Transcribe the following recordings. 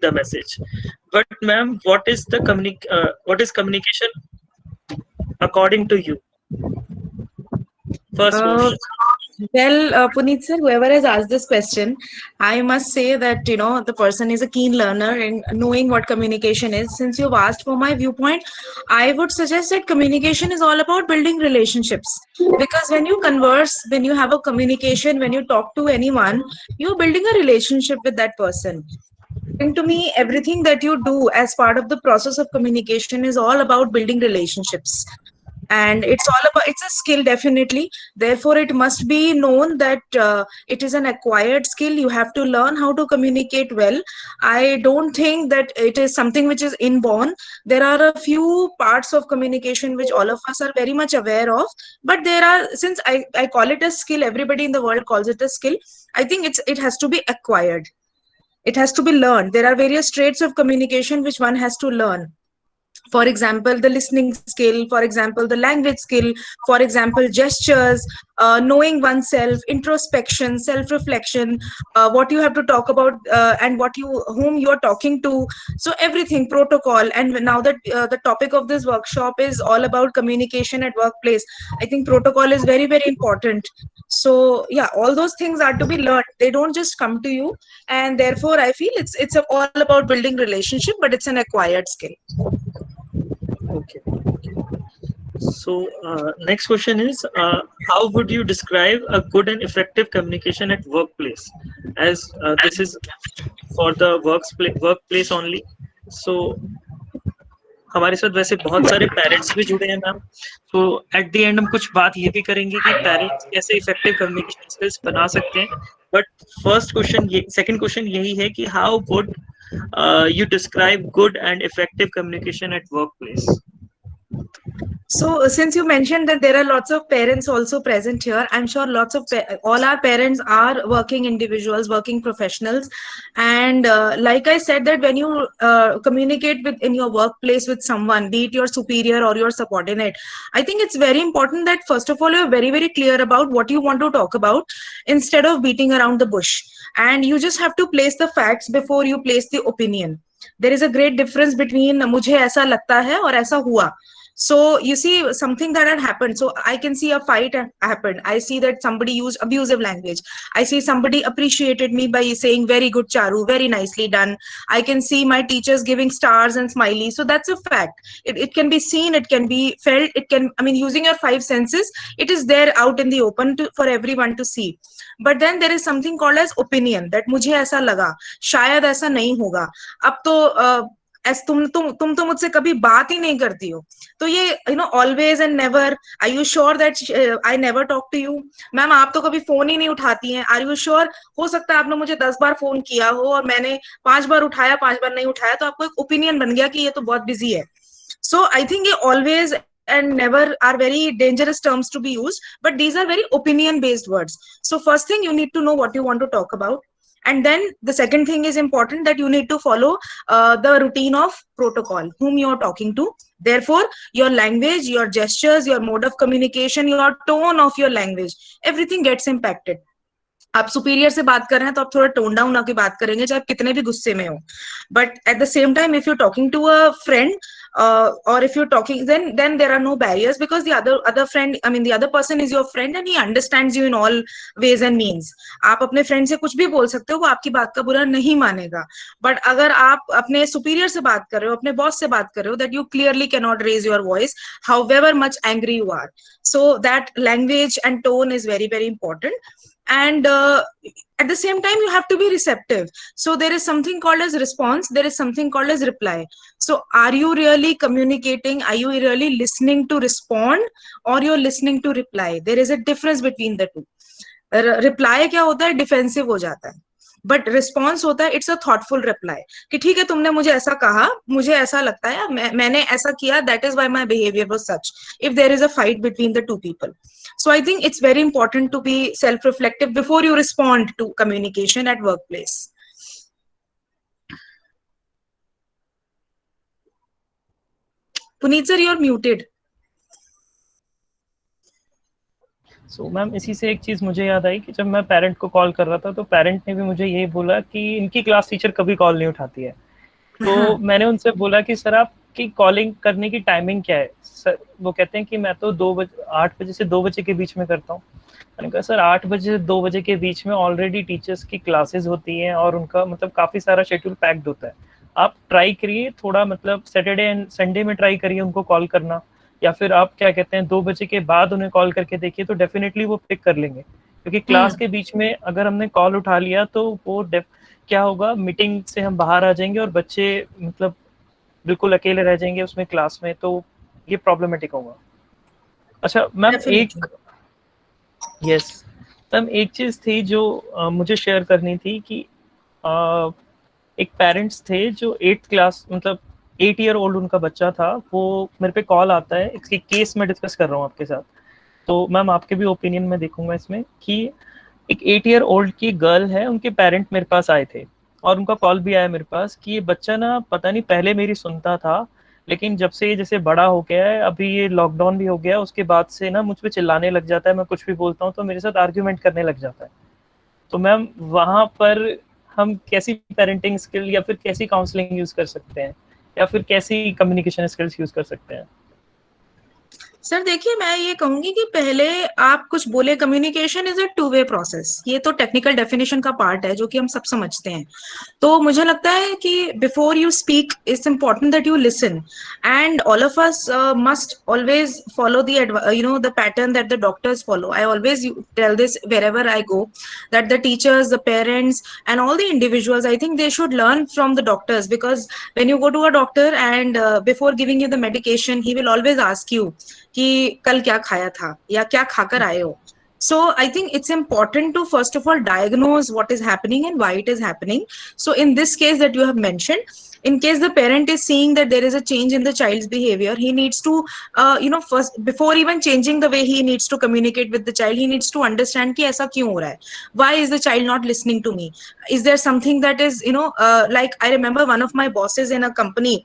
the message. But ma'am, what is communication according to you? First Uh, question. Puneet sir, whoever has asked this question, I must say that the person is a keen learner in knowing what communication is. Since you've asked for my viewpoint, I would suggest that communication is all about building relationships. Because when you converse, when you have a communication, when you talk to anyone, you're building a relationship with that person. According to me, everything that you do as part of the process of communication is all about building relationships, and it's all about, it's a skill definitely. Therefore it must be known that it is an acquired skill. You have to learn how to communicate well. I don't think that it is something which is inborn. There are a few parts of communication which all of us are very much aware of, but there are, since I call it a skill, everybody in the world calls it a skill. I think it has to be acquired. It has to be learned. There are various traits of communication which one has to learn. For example, the listening skill, for example, the language skill, for example, gestures, knowing oneself, introspection, self reflection, what you have to talk about, and whom you are talking to. So everything, protocol. And now that the topic of this workshop is all about communication at workplace, I think protocol is very very important. So yeah, all those things are to be learned. They don't just come to you, and therefore I feel it's all about building relationship, but it's an acquired skill. Okay. So, next question is, how would you describe a good and effective communication at workplace? As this is for the workplace only. So, हमारे साथ वैसे बहुत सारे parents भी जुड़े हैं ma'am. तो eight the and हम कुछ बात ये भी करेंगे कि पेरेंट्स कैसे इफेक्टिव कम्युनिकेशन स्किल्स बना सकते हैं. बट सेकंड क्वेश्चन यही है कि how would you describe good and effective communication at workplace? So, since you mentioned that there are lots of parents also present here, I'm sure all our parents are working individuals, working professionals, and like I said, that when you communicate with in your workplace with someone, be it your superior or your subordinate, I think it's very important that first of all you're very very clear about what you want to talk about, instead of beating around the bush, and you just have to place the facts before you place the opinion. There is a great difference between मुझे ऐसा लगता है और ऐसा हुआ. So you see something that had happened. So I can see a fight happened. I see that somebody used abusive language. I see somebody appreciated me by saying very good Charu, very nicely done. I can see my teachers giving stars and smileys. So that's a fact. It can be seen, it can be felt, it can, I mean, using your five senses, it is there out in the open for everyone to see. But then there is something called as opinion, that मुझे ऐसा लगा, शायद ऐसा नहीं होगा. अब तो तुम तो मुझसे कभी बात ही नहीं करती हो, तो ये always and never, are you sure that I never talk to you, ma'am आप तो कभी फोन ही नहीं उठाती हैं, आर यू श्योर, हो सकता है आपने मुझे 10 बार फोन किया हो और मैंने 5 बार उठाया, 5 बार नहीं उठाया, तो आपको एक ओपिनियन बन गया कि ये तो बहुत बिजी है. So I think ये always and never are very dangerous terms to be used, but these are very opinion based words. So first thing, you need to know what you want to talk about, and then the second thing is important, that you need to follow the routine of protocol, whom you are talking to. Therefore your language, your gestures, your mode of communication, your tone of your language, everything gets impacted. आप superior से बात कर रहे हैं तो आप थोड़ा tone down होकर बात करेंगे, चाहे आप कितने भी गुस्से में हो. But at the same time, if you talking to a friend, or if you're talking, then there are no barriers, because the other friend, I mean the other person is your friend and he understands you in all ways and means. आप अपने friend से कुछ भी बोल सकते हो, वो आपकी बात का बुरा नहीं मानेगा. बट अगर आप अपने सुपीरियर से बात कर रहे हो, अपने बॉस से बात कर रहे हो, that you clearly cannot raise your voice however much angry you are. So that language and tone is very very important. And at the same time, you have to be receptive. So there is something called as response, there is something called as reply. So are you really communicating, are you really listening to respond, or you're listening to reply? There is a difference between the two. Reply क्या होता है, defensive हो जाता है, but response होता है, it's a thoughtful reply, कि ठीक है तुमने मुझे ऐसा कहा, मुझे ऐसा लगता है, मैंने ऐसा किया, that is why my behaviour was such, if there is a fight between the two people. So I think it's very important to be self-reflective before you respond to communication at workplace. Puneet sir, you're muted. So ma'am, इसी से एक चीज़ मुझे याद आई कि जब मैं parent को call कर रहा था तो पेरेंट ने भी मुझे यही बोला कि इनकी क्लास टीचर कभी कॉल नहीं उठाती है. तो हाँ, मैंने उनसे बोला कि सर आपकी कॉलिंग करने की टाइमिंग क्या है सर? वो कहते हैं कि मैं तो 2 बजे 8 बजे से 2 बजे के बीच में करता हूँ। मैंने कहा सर 8 बजे से 2 बजे के बीच में ऑलरेडी टीचर्स की क्लासेस होती हैं और उनका मतलब काफ़ी सारा शेड्यूल पैक्ड होता है। आप ट्राई करिए थोड़ा, मतलब सैटरडे एंड संडे में ट्राई करिए उनको कॉल करना, या फिर आप क्या कहते हैं 2 बजे के बाद उन्हें कॉल करके देखिए, तो डेफिनेटली वो पिक कर लेंगे। क्योंकि क्लास के बीच में अगर हमने कॉल उठा लिया तो वो क्या होगा, मीटिंग से हम बाहर आ जाएंगे और बच्चे मतलब बिल्कुल अकेले रह जाएंगे उसमें क्लास में, तो ये प्रॉब्लमेटिक होगा। अच्छा मैम, डेफिनेटली। एक यस मैम, एक चीज थी जो मुझे शेयर करनी थी कि अ, एक पेरेंट्स थे जो 8th क्लास, मतलब 8 ईयर ओल्ड उनका बच्चा था। वो मेरे पे कॉल आता है, इसकी केस में डिस्कस कर रहा हूँ आपके साथ। तो मैम आपके भी ओपिनियन में देखूंगा इसमें कि एक 8 ईयर ओल्ड की गर्ल है, उनके पेरेंट मेरे पास आए थे और उनका कॉल भी आया मेरे पास कि ये बच्चा ना पता नहीं पहले मेरी सुनता था, लेकिन जब से ये जैसे बड़ा हो गया है, अभी ये लॉकडाउन भी हो गया, उसके बाद से ना मुझ पे चिल्लाने लग जाता है। मैं कुछ भी बोलता हूँ तो मेरे साथ आर्ग्यूमेंट करने लग जाता है। तो मैम वहाँ पर हम कैसी पेरेंटिंग स्किल या फिर कैसी काउंसलिंग यूज कर सकते हैं, या फिर कैसी कम्युनिकेशन स्किल्स यूज कर सकते हैं? सर देखिए, मैं ये कहूंगी कि पहले आप कुछ बोले, communication is a two way process, ये तो टेक्निकल डेफिनेशन का पार्ट है जो कि हम सब समझते हैं। तो मुझे लगता है कि before you speak it's important that you listen, and all of us must always follow the the pattern that the doctors follow. I always tell this wherever I go, that the teachers, the parents, and all the individuals, I think they should learn from the doctors, because when you go to a doctor and before giving you the medication, he will always ask you कि कल क्या खाया था या क्या खाकर आए हो. So I think it's important to first of all diagnose what is happening and why it is happening. So in this case that you have mentioned, in case the parent is seeing that there is a change in the child's behavior, he needs to first, before even changing the way he needs to communicate with the child, he needs to understand कि ऐसा क्यों हो रहा है, why is the child not listening to me, is there something that is like I remember one of my bosses in a company,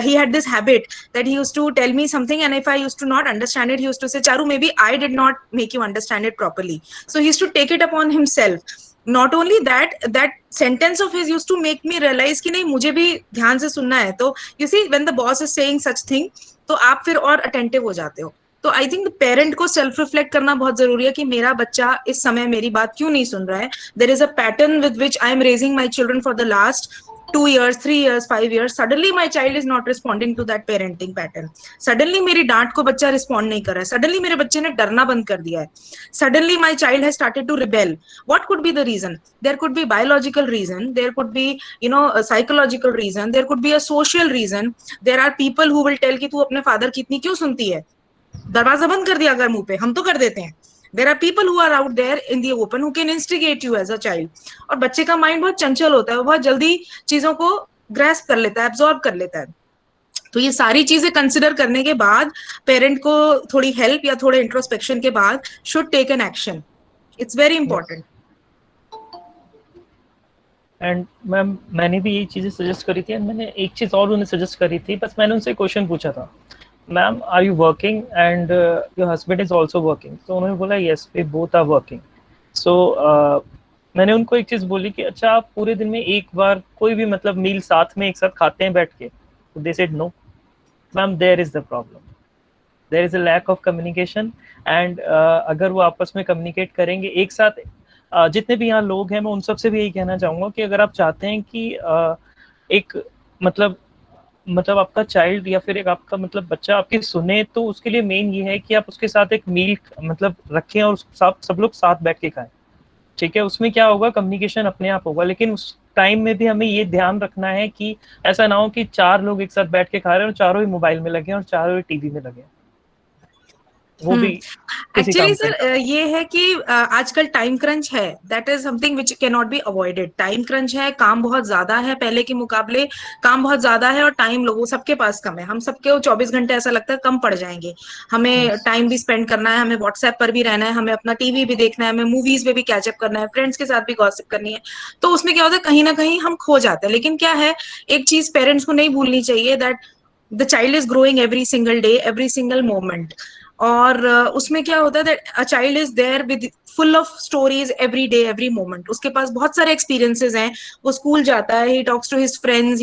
he had this habit that he used to tell me something, and if I used to not understand it, he used to say, Charu, maybe I did not make you understand it properly. So he used to take it upon himself. Not only that, that sentence of his used to make me realize कि नहीं, मुझे भी ध्यान से सुनना है. तो you see, when the boss is saying such thing, तो आप फिर और attentive हो जाते हो. तो आई थिंक पेरेंट को सेल्फ रिफ्लेक्ट करना बहुत जरूरी है कि मेरा बच्चा इस समय मेरी बात क्यों नहीं सुन रहा है. There is a pattern with which I am raising my children for the last 2 years, 3 years, 5 years. Suddenly my child is not responding to that parenting pattern. Suddenly मेरी डांट को बच्चा रिस्पॉन्ड नहीं कर रहा है. सडनली मेरे बच्चे ने डरना बंद कर दिया है. Suddenly my child has started to rebel. What could be the reason? There could be biological reason, there could be a psychological reason, there could be a social reason. There are people who will tell कि तू अपने father की इतनी क्यों सुनती है, दरवाजा बंद कर दिया अगर मुंह पे, हम तो कर देते हैं. There are people who are out there in the open who can instigate you as a child. और बच्चे का माइंड बहुत चंचल होता है, वो बहुत जल्दी चीजों को ग्रेस्प कर लेता है, एब्जॉर्ब कर लेता है. तो ये सारी चीजें कंसिडर करने के बाद पेरेंट को थोड़ी हेल्प या थोड़े इंट्रोस्पेक्शन के बाद should take an action. It's very yes. Important. And ma'am मैंने भी यही चीज़ें सजेस्ट करी थी, एंड मैंने एक चीज़ और उन्हें सजेस्ट करी थी, बस मैंने उनसे क्वेश्चन पूछा था, ma'am are you working and your husband is also working? तो उन्होंने बोला yes we both are working. So मैंने उनको एक चीज़ बोली कि अच्छा आप पूरे दिन में एक बार कोई भी मतलब मील साथ में एक साथ खाते हैं बैठ के? तो they said no. Ma'am there is the problem, there is a lack of communication. And अगर वो आपस में कम्युनिकेट करेंगे एक साथ, जितने भी यहाँ लोग हैं, मैं उन सबसे भी यही कहना चाहूँगा कि अगर आप चाहते हैं कि एक मतलब आपका चाइल्ड या फिर एक आपका मतलब बच्चा आपकी सुने, तो उसके लिए मेन ये है कि आप उसके साथ एक मील मतलब रखें और सब लोग साथ बैठ के खाएं. ठीक है, उसमें क्या होगा, कम्युनिकेशन अपने आप होगा, लेकिन उस टाइम में भी हमें ये ध्यान रखना है कि ऐसा ना हो कि 4 लोग एक साथ बैठ के खा रहे हैं और चारों ही मोबाइल में लगे और चारों ही टीवी में लगे, वो भी किसी एक्चुअली काम का सर नहीं. ये है कि आजकल टाइम क्रंच है. That is something which can not be avoided. Time crunch है, काम बहुत ज्यादा है, पहले के मुकाबले काम बहुत ज्यादा है, और टाइम लोगों सबके पास कम है. हम सबके 24 घंटे ऐसा लगता है कम पड़ जाएंगे. हमें यस. टाइम भी स्पेंड करना है, हमें व्हाट्सएप पर भी रहना है, हमें अपना टीवी भी देखना है, हमें मूवीज पे भी कैचअप करना है, फ्रेंड्स के साथ भी गॉसिप करनी है. तो उसमें क्या होता है, कहीं ना कहीं हम खो जाते हैं. लेकिन क्या है, एक चीज पेरेंट्स को नहीं भूलनी चाहिए, that the child is growing every single day, every single moment. और उसमें क्या होता है that a child is there with full of stories every day every moment, उसके पास बहुत सारे एक्सपीरियंसेस हैं, वो स्कूल जाता है, he talks to his friends,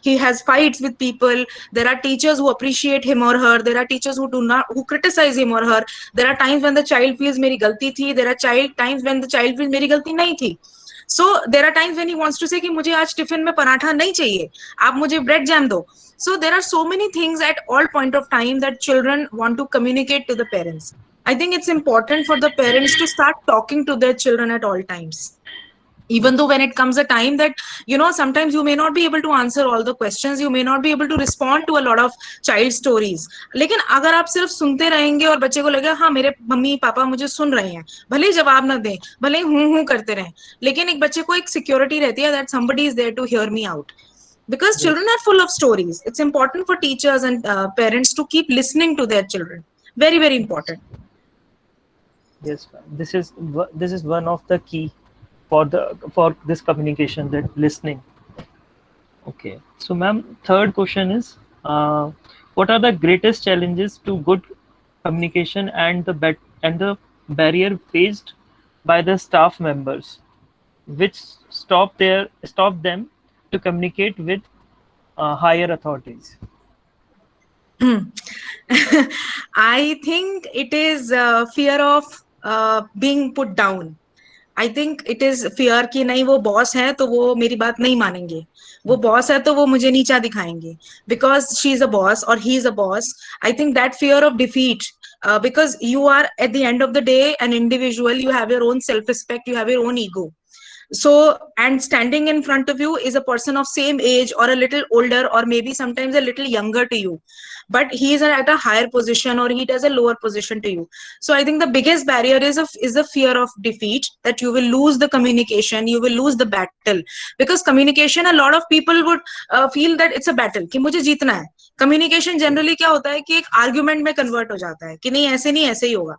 he has fights with people, there are teachers who appreciate him or her, there are teachers who do not, who criticize him or her, there are times when the child feels मेरी गलती थी, there are times when the child feels मेरी गलती नहीं थी. So there are times when he wants to say कि मुझे आज टिफिन में पराठा नहीं चाहिए, आप मुझे ब्रेड जैम दो. So there are so many things at all point of time that children want to communicate to the parents. I think it's important for the parents to start talking to their children at all times. Even though when it comes a time that, you know, sometimes you may not be able to answer all the questions, you may not be able to respond to a lot of child stories, लेकिन अगर आप सिर्फ सुनते रहेंगे और बच्चे को लगेगा हाँ मेरे मम्मी पापा मुझे सुन रहे हैं, भले ही जवाब ना दें, भले ही हूं करते रहें, लेकिन एक बच्चे को एक सिक्योरिटी रहती है that somebody is there to hear me out. Because children are full of stories. It's important for teachers and parents to keep listening to their children. Very, very important. Yes, ma'am. This is one of the key for this communication, that listening. Okay, so ma'am, third question is, what are the greatest challenges to good communication and the barrier faced by the staff members, which stop them to communicate with higher authorities? I think it is fear of being put down. I think it is fear कि नहीं वो boss है तो वो मेरी बात नहीं मानेंगे, वो बॉस है तो वो मुझे नीचा दिखाएंगे, because she is a boss और he is a boss. I think that fear of defeat, because you are at the end of the day an individual, you have your own self respect, you have your own ego. So, and standing in front of you is a person of same age or a little older or maybe sometimes a little younger to you, but he is at a higher position or he does a lower position to you. So I think the biggest barrier is the fear of defeat, that you will lose the communication, you will lose the battle. Because communication, a lot of people would feel that it's a battle कि मुझे जीतना है. Communication generally क्या होता है कि एक argument में convert हो जाता है कि नहीं ऐसे ही होगा,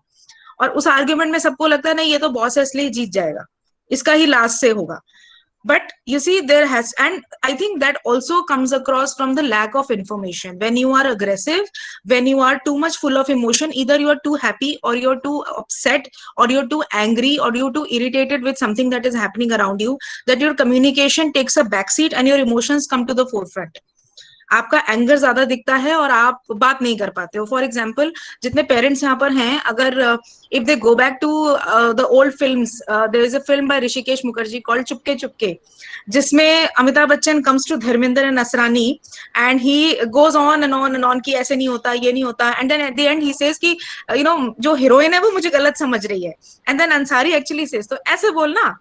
और उस argument में सबको लगता है नहीं ये तो बॉस है इसलिए जीत जाएगा, इसका ही लास्ट से होगा. But you see, there has, and I think that also comes across from the lack of information. When you are aggressive, when you are too much full of emotion, either you are too happy or you're too upset or you're too angry or you're too irritated with something that is happening around you, that your communication takes a backseat and your emotions come to the forefront. आपका anger ज्यादा दिखता है और आप बात नहीं कर पाते हो. फॉर एग्जाम्पल, जितने पेरेंट्स यहाँ पर हैं, अगर if they go back to the old films, there is a film by Hrishikesh Mukherjee called Chupke Chupke, जिसमें Amitabh Bachchan comes to Dharmendra and Asrani and he goes on and on कि ऐसे नहीं होता, ये नहीं होता, and then at the end he says कि यू नो जो हीरोइन है वो मुझे गलत समझ रही है, and then Ansari actually says तो ऐसे बोलना,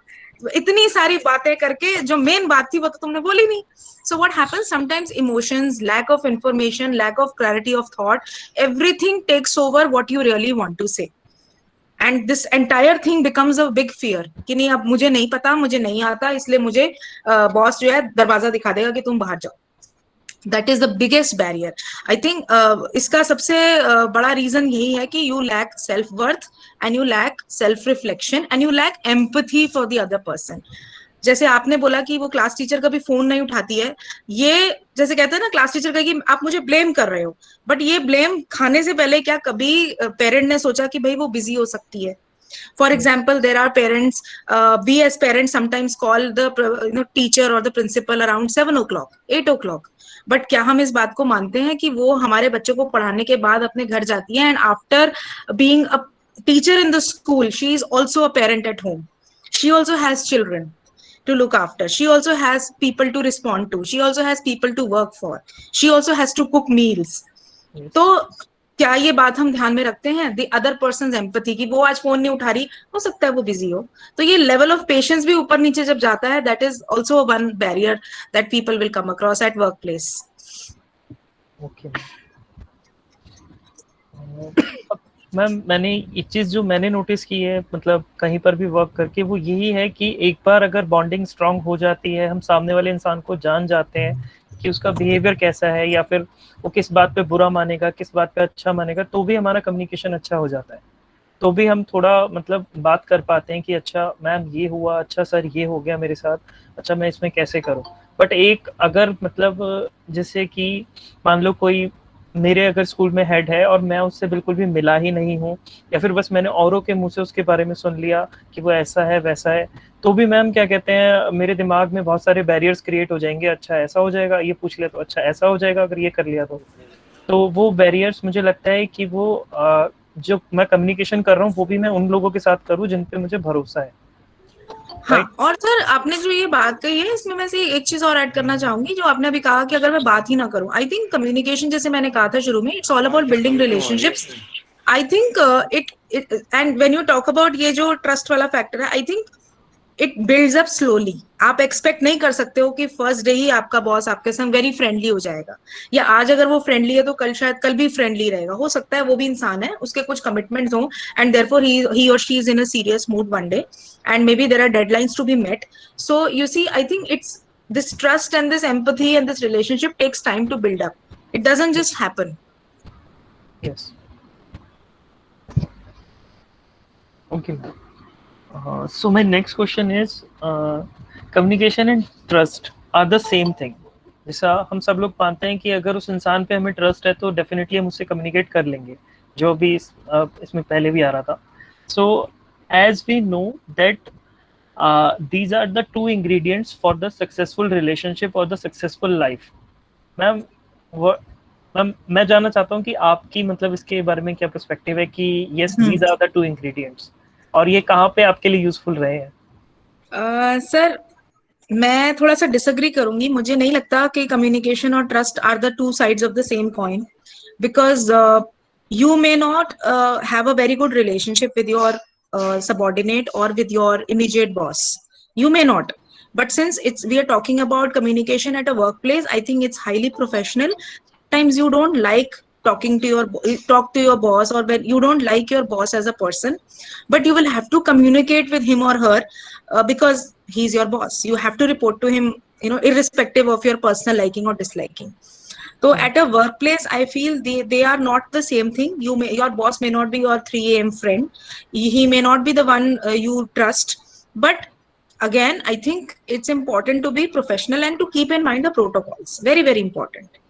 इतनी सारी बातें करके जो मेन बात थी वो तो तुमने बोली नहीं. So what happens sometimes, emotions, lack of information, lack of clarity of thought, everything takes over what you really want to say, and this entire thing becomes a big fear कि नहीं अब मुझे नहीं पता, मुझे नहीं आता, इसलिए मुझे बॉस जो है दरवाजा दिखा देगा कि तुम बाहर जाओ. That is the biggest barrier. I think इसका सबसे बड़ा रीजन यही है कि you lack self worth and you lack self reflection and you lack empathy for the other person. जैसे आपने बोला कि वो क्लास टीचर कभी फोन नहीं उठाती है, ये जैसे कहते हैं ना क्लास टीचर का कि आप मुझे ब्लेम कर रहे हो, बट ये ब्लेम खाने से पहले क्या कभी पेरेंट ने सोचा कि भाई वो बिजी हो सकती है. For example, there are parents, we as parents sometimes call the teacher or the principal around 7 o'clock, 8 o'clock. But क्या हम इस बात को मानते हैं कि वो हमारे बच्चों को पढ़ाने के बाद अपने घर जाती है, and after being a teacher in the school, she is also a parent at home. She also has children to look after. She also has people to respond to. She also has people to work for. She also has to cook meals. Yes. तो क्या ये बात हम ध्यान में रखते हैं, the other person's empathy, कि वो आज फोन नहीं उठा रही, हो सकता है वो बिजी हो. तो ये लेवल ऑफ पेशेंस भी ऊपर नीचे जब जाता है, that is also one barrier that people will come across at workplace. Okay. Ma'am, मैंने एक चीज जो मैंने नोटिस की है, मतलब कहीं पर भी वर्क करके, वो यही है कि एक बार अगर बॉन्डिंग स्ट्रांग हो जाती है, हम सामने वाले इंसान को जान जाते हैं कि उसका बिहेवियर कैसा है, या फिर वो किस बात पे बुरा मानेगा, किस बात पे अच्छा मानेगा, तो भी हमारा कम्युनिकेशन अच्छा हो जाता है. तो भी हम थोड़ा मतलब बात कर पाते हैं कि अच्छा मैम ये हुआ, अच्छा सर ये हो गया मेरे साथ, अच्छा मैं इसमें कैसे करूं. बट एक अगर मतलब जैसे कि मान लो कोई मेरे अगर स्कूल में हेड है और मैं उससे बिल्कुल भी मिला ही नहीं हूँ, या फिर बस मैंने औरों के मुंह से उसके बारे में सुन लिया कि वो ऐसा है वैसा है, तो भी मैम क्या कहते हैं, मेरे दिमाग में बहुत सारे बैरियर्स क्रिएट हो जाएंगे। अच्छा ऐसा हो जाएगा, ये पूछ लिया तो अच्छा ऐसा हो जाएगा, अगर ये कर लिया तो वो बैरियर्स मुझे लगता है कि वो जो मैं कम्युनिकेशन कर रहा हूँ वो भी मैं उन लोगों के साथ करूँ जिन पे मुझे भरोसा है। हाँ, राइट। और सर आपने जो ये बात कही है इसमें मैं से एक चीज और ऐड करना चाहूंगी, जो आपने अभी कहा कि अगर मैं बात ही ना करूं, आई थिंक कम्युनिकेशन, जैसे मैंने कहा था शुरू में, it's all about building relationships. I think it and when you talk about ये जो ट्रस्ट वाला फैक्टर है, I think it builds up slowly. आप एक्सपेक्ट नहीं कर सकते हो कि फर्स्ट डे ही आपका बॉस आपके संग वेरी फ्रेंडली हो जाएगा, या आज अगर वो फ्रेंडली है तो कल शायद कल भी फ्रेंडली रहेगा। हो सकता है वो भी इंसान है, उसके कुछ कमिटमेंट्स हो, एंड देयरफॉर ही और she is in a serious mood one day, and maybe there are deadlines to be met. So you see, I think it's this trust and this empathy and this relationship takes time to build up. It doesn't just happen. Yes. Okay. So my next question is, communication and trust are the same thing. जैसा हम सब लोग मानते हैं कि अगर उस इंसान पे हमें ट्रस्ट है तो डेफिनेटली हम उससे कम्युनिकेट कर लेंगे, जो भी इसमें पहले भी आ रहा था। So as we know that these are the two ingredients for the successful relationship or the successful life. Ma'am ma'am मैं जानना चाहता हूँ कि आपकी मतलब इसके बारे में क्या पर्सपेक्टिव है कि yes these are the two ingredients, और ये कहाँ पे आपके लिए यूजफुल रहे हैं? सर मैं थोड़ा सा डिसएग्री करूंगी, मुझे नहीं लगता कि कम्युनिकेशन और trust are the two sides of the same coin, because you may not have a very good relationship with your subordinate or with your immediate boss. You may not. But since we are talking about communication at a workplace, I think it's highly professional. Sometimes you don't like talk to your boss, or when you don't like your boss as a person, but you will have to communicate with him or her, because he's your boss. You have to report to him, irrespective of your personal liking or disliking. So at a workplace, I feel they are not the same thing. Your boss may not be your 3 a.m. friend. He may not be the one you trust. But again, I think it's important to be professional and to keep in mind the protocols. Very, very important.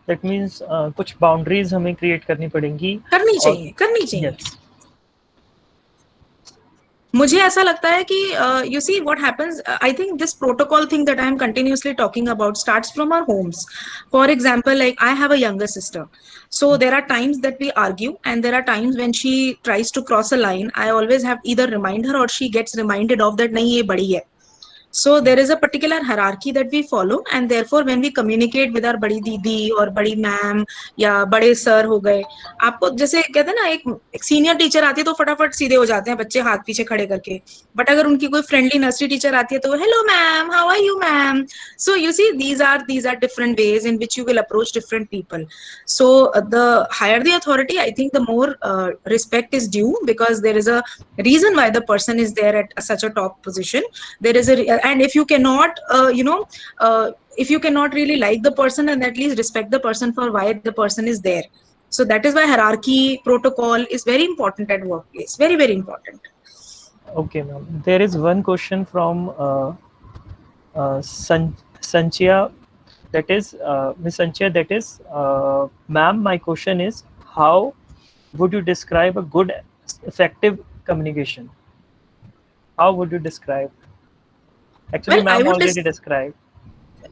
That means कुछ boundaries हमें create करनी पड़ेंगी। करनी चाहिए। Yes. मुझे ऐसा लगता है कि you see what happens, I think this protocol thing that I am continuously talking about starts from our homes. For example, like I have a younger sister, so there are times that we argue, and there are times when she tries to cross a line. I always have either remind her or she gets reminded of that, nahi ye badi hai. So there is a particular hierarchy that we follow, and therefore when we communicate with our बड़ी दीदी और बड़ी ma'am या बड़े sir हो गए, आपको जैसे कहते हैं ना, एक सीनियर टीचर आती है तो फटाफट सीधे हो जाते हैं बच्चे हाथ पीछे खड़े करके, बट अगर उनकी कोई फ्रेंडली नर्सरी टीचर आती है तो hello ma'am, how are you ma'am. So you see, these are different ways in which you will approach different people. So the higher the authority, I think the more respect is due, because there is a reason why the person is there at such a top position. There is and if you cannot if you cannot really like the person, then at least respect the person for why the person is there. So that is why hierarchy protocol is very important at workplace. Very, very important. Okay, ma'am. There is one question from Sanchia, that is Miss Sanchia, that is, ma'am, my question is, how would you describe a good, effective communication? How would you describe? Actually, Well, I ma'am would already described.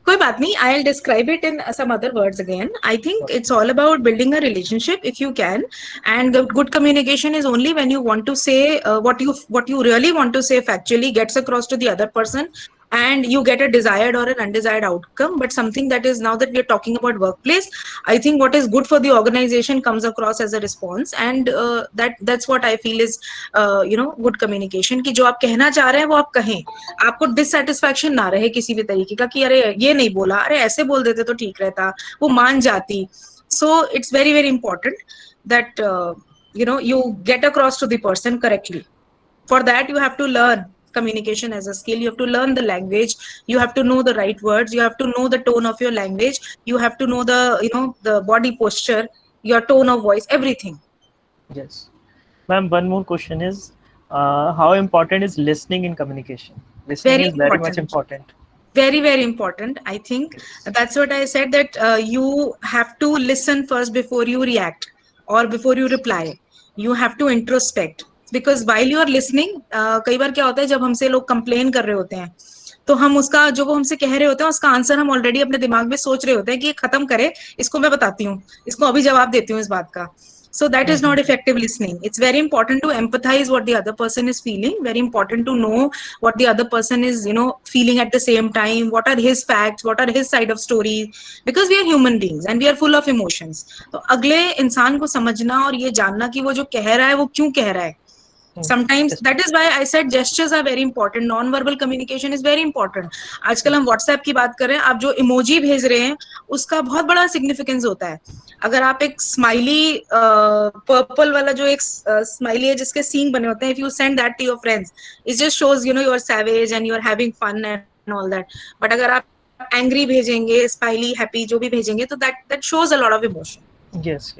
कोई बात नहीं, I'll describe it in some other words again. I think it's all about building a relationship if you can, and the good communication is only when you want to say what you really want to say factually gets across to the other person, and you get a desired or an undesired outcome. But something that is, now that we're talking about workplace, I think what is good for the organization comes across as a response, and that's what I feel is good communication, कि जो आप कहना चाह रहे हैं वो आप कहें, आपको डिससेटिस्फैक्शन ना रहे किसी भी तरीके का कि अरे ये नहीं बोला, अरे ऐसे बोल देते तो ठीक रहता, वो मान जाती. So it's very, very important that you get across to the person correctly. For that you have to learn communication as a skill. You have to learn the language, you have to know the right words, you have to know the tone of your language, you have to know the body posture, your tone of voice, everything. Yes, ma'am. One more question is, how important is listening in communication? Listening Very is very much important. very important. I think that's what I said, that you have to listen first before you react or before you reply. You have to introspect, because while you are listening, कई बार क्या होता है, जब हमसे लोग complain कर रहे होते हैं तो हम उसका, जो वो हमसे कह रहे होते हैं, उसका आंसर हम ऑलरेडी अपने दिमाग में सोच रहे होते हैं कि ये खत्म करे, इसको मैं बताती हूँ, इसको अभी जवाब देती हूँ इस बात का. So that is not effective listening. It's very important to empathize what the other person is feeling. Very important to know what the other person is, feeling at the same time. What are his facts? What are his side of story? Because we are human beings and we are full of emotions. तो अगले इंसान को समझना और ये जानना कि वो जो कह रहा है वो क्यों कह रहा है. Sometimes that is why I said gestures are very important. Non-verbal communication is very important. आजकल हम WhatsApp की बात कर रहे हैं, आप जो इमोजी भेज रहे हैं उसका बहुत बड़ा सिग्निफिकेंस होता है. अगर आप एक स्माइली पर्पल वाला जो एक स्माइली है जिसके सीन बने होते हैं, if you send that to your friends, it just shows you are savage and you are having fun and all that. But अगर आप एंग्री भेजेंगे, स्माइली, हैप्पी जो भी भेजेंगे, तो that shows a lot of emotion. Yes.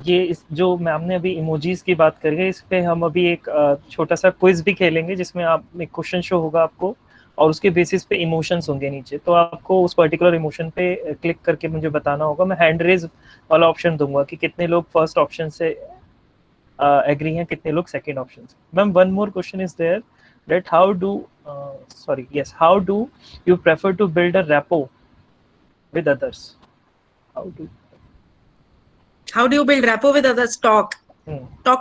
ये जो ma'am ने अभी इमोजीज की बात करी है, इस पे हम अभी एक छोटा सा क्विज भी खेलेंगे जिसमें आप एक क्वेश्चन शो होगा आपको और उसके बेसिस पे इमोशंस होंगे नीचे, तो आपको उस पर्टिकुलर इमोशन पे क्लिक करके मुझे बताना होगा. मैं हैंड रेज वाला ऑप्शन दूंगा कि कितने लोग फर्स्ट ऑप्शन से एग्री हैं, कितने लोग सेकंड ऑप्शन से. Ma'am, one more question is there that how do you prefer to build a rapport with others? How do you build rapport with others? Talk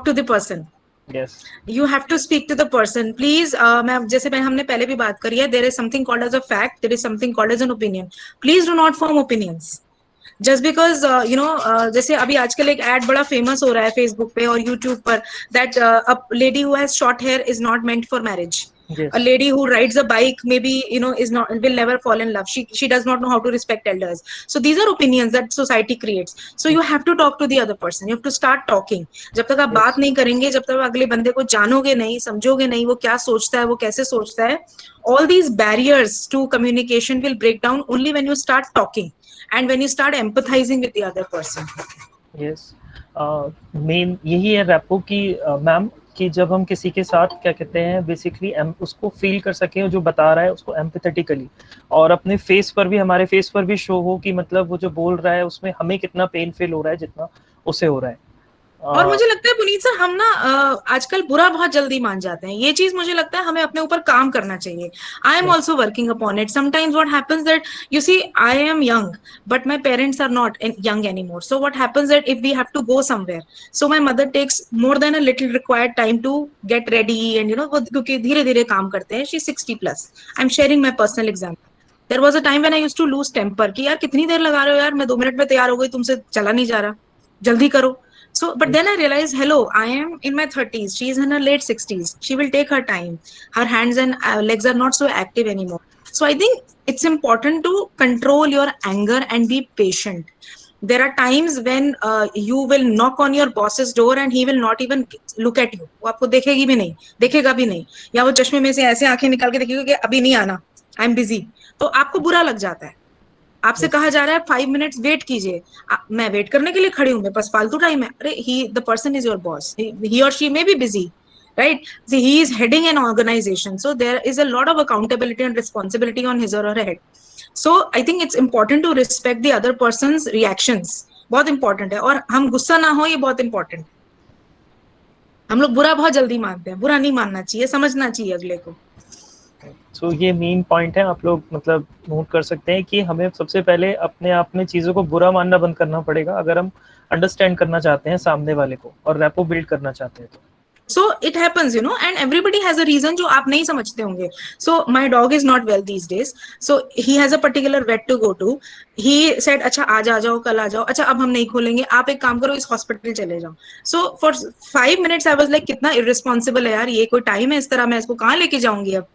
to the person. Yes. You have to speak to the person. Please, ma'am, जैसे हमने पहले भी बात करी है, there is something called as a fact, there is something called as an opinion. Please do not form opinions. Just because जैसे अभी आजकल एक एड बड़ा फेमस हो रहा है फेसबुक पे और यूट्यूब पर, that a lady who has short hair is not meant for marriage. Yes. A lady who rides a bike maybe will never fall in love. She does not know how to respect elders. So these are opinions that society creates. So you have to talk to the other person. You have to start talking. जब तक आप बात नहीं करेंगे, जब तक अगले बंदे को जानोगे नहीं, समझोगे नहीं, वो क्या सोचता है, वो कैसे सोचता है, all these barriers to communication will break down only when you start talking and when you start empathizing with the other person. Yes. Main यही है रैपो की मैम, कि जब हम किसी के साथ क्या कहते हैं बेसिकली उसको फील कर सके जो बता रहा है उसको एम्पैथेटिकली, और अपने फेस पर भी, हमारे फेस पर भी शो हो कि मतलब वो जो बोल रहा है उसमें हमें कितना पेन फील हो रहा है जितना उसे हो रहा है. और मुझे लगता है पुनीत सर, हम ना आजकल बुरा बहुत जल्दी मान जाते हैं. ये चीज मुझे लगता है हमें अपने ऊपर काम करना चाहिए. I am also working upon it. Sometimes what happens that you see I am young but my parents are not young anymore. So what happens that if we have to go somewhere, so my mother takes more than a little required time to get ready and वो क्योंकि धीरे धीरे काम करते हैं. She 60+. I am sharing my personal example. There was a time when I used to lose temper कि यार कितनी देर लगा रहे हो यार, मैं 2 मिनट में तैयार हो गई, तुमसे चला नहीं जा रहा, जल्दी करो. So, but then I realized, hello, I am in my 30s. She is in her late 60s. She will take her time. Her hands and legs are not so active anymore. So I think it's important to control your anger and be patient. There are times when you will knock on your boss's door and he will not even look at you. वो आपको देखेगी भी नहीं, देखेगा भी नहीं, या वो चश्मे में से ऐसे आंखें निकाल के देखेगा कि अभी नहीं आना, आई एम बिजी. तो आपको बुरा लग जाता है. आपसे कहा जा रहा है 5 मिनट्स वेट कीजिए, मैं वेट करने के लिए खड़ी हूँ, मेरे पास फालतू टाइम है. अरे the person is your boss, he और she may be busy, right? See, he is heading an organization, so there is a lot of accountability and responsibility on his or her head. So I think it's important to respect the other person's reactions. बहुत important है. और हम गुस्सा ना हो, ये बहुत important. हम लोग बुरा बहुत जल्दी मानते हैं. बुरा नहीं मानना चाहिए, समझना चाहिए अगले को. So, ये मेन पॉइंट है, आप लोग मतलब नोट कर सकते हैं कि हमें सबसे पहले अपने आप में चीज़ों को बुरा मानना बंद करना पड़ेगा अगर हम अंडरस्टैंड करना चाहते हैं सामने वाले को और रैपो बिल्ड करना चाहते हैं. तो So it happens, and everybody has a reason जो आप नहीं समझते होंगे. So my dog is not well these days. So he has a particular vet to go to. He said, अच्छा आज आ जाओ, कल आ जाओ. अच्छा अब हम नहीं खोलेंगे, आप एक काम करो, इस हॉस्पिटल चले जाओ. So for 5 minutes I was like, कितना irresponsible है यार, ये कोई टाइम है इस तरह, मैं इसको कहाँ लेके जाऊंगी अब.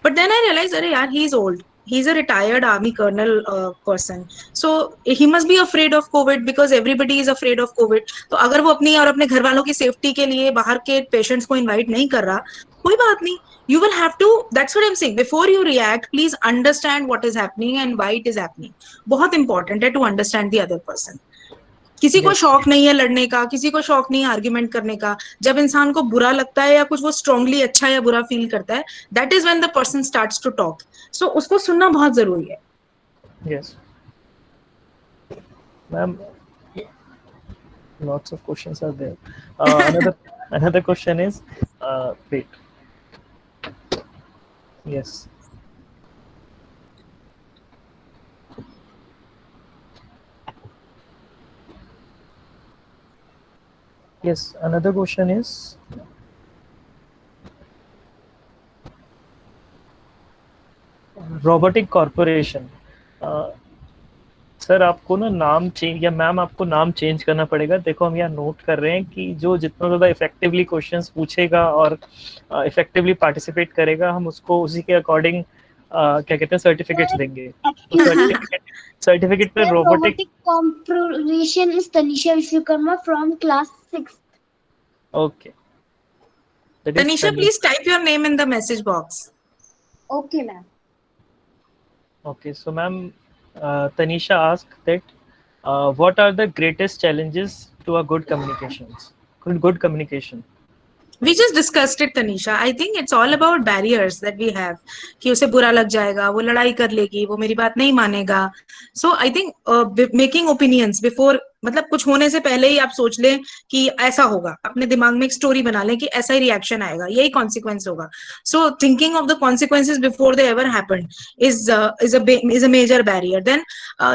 But then I realized, अरे यार, he is old. He's a retired army colonel person. So he must be afraid of COVID because everybody is afraid of COVID. तो अगर वो अपनी और अपने घर वालों की सेफ्टी के लिए बाहर के पेशेंट्स को इनवाइट नहीं कर रहा, कोई बात नहीं. You will have to, that's what I'm saying. Before you react, please understand what is happening and why it is happening. बहुत important है to understand the other person. किसी को Yes. शौक नहीं है लड़ने का, किसी को शौक नहीं है आर्ग्यूमेंट करने का. जब इंसान को बुरा लगता है या कुछ वो स्ट्रांगली अच्छा या बुरा फील करता है, that is when the person starts to talk. So उसको सुनना बहुत जरूरी है. Yes. Ma'am, lots of questions are there. Another question is, wait. Yes. Yes. Another question is, robotic corporation. Sir आपको ना नाम चेंज, या मैम आपको नाम चेंज करना पड़ेगा. देखो हम यहाँ नोट कर रहे हैं कि जो जितना ज़्यादा इफेक्टिवली क्वेश्चंस पूछेगा और इफेक्टिवली पार्टिसिपेट करेगा, हम उसको उसी के अकॉर्डिंग क्या कहते हैं सर्टिफिकेट्स देंगे. तो सर्टिफिकेट पे robotic Robotic corporation is Tanisha Vishwakarma from class 6th. Okay. Tanisha, please type your name in the message box. Okay, ma'am. Okay, so ma'am, Tanisha asked that what are the greatest challenges to a good communications? Good communication. We just discussed it, Tanisha. I think it's all about barriers that we have. कि उसे बुरा लग जाएगा, वो लड़ाई कर लेगी, वो मेरी बात नहीं मानेगा. So I think making opinions before, मतलब कुछ होने से पहले ही आप सोच लें कि ऐसा होगा. अपने दिमाग में एक स्टोरी बना लें कि ऐसा ही रिएक्शन आएगा, यही कॉन्सिक्वेंस होगा. So thinking of the consequences before they ever happen is a major barrier. Then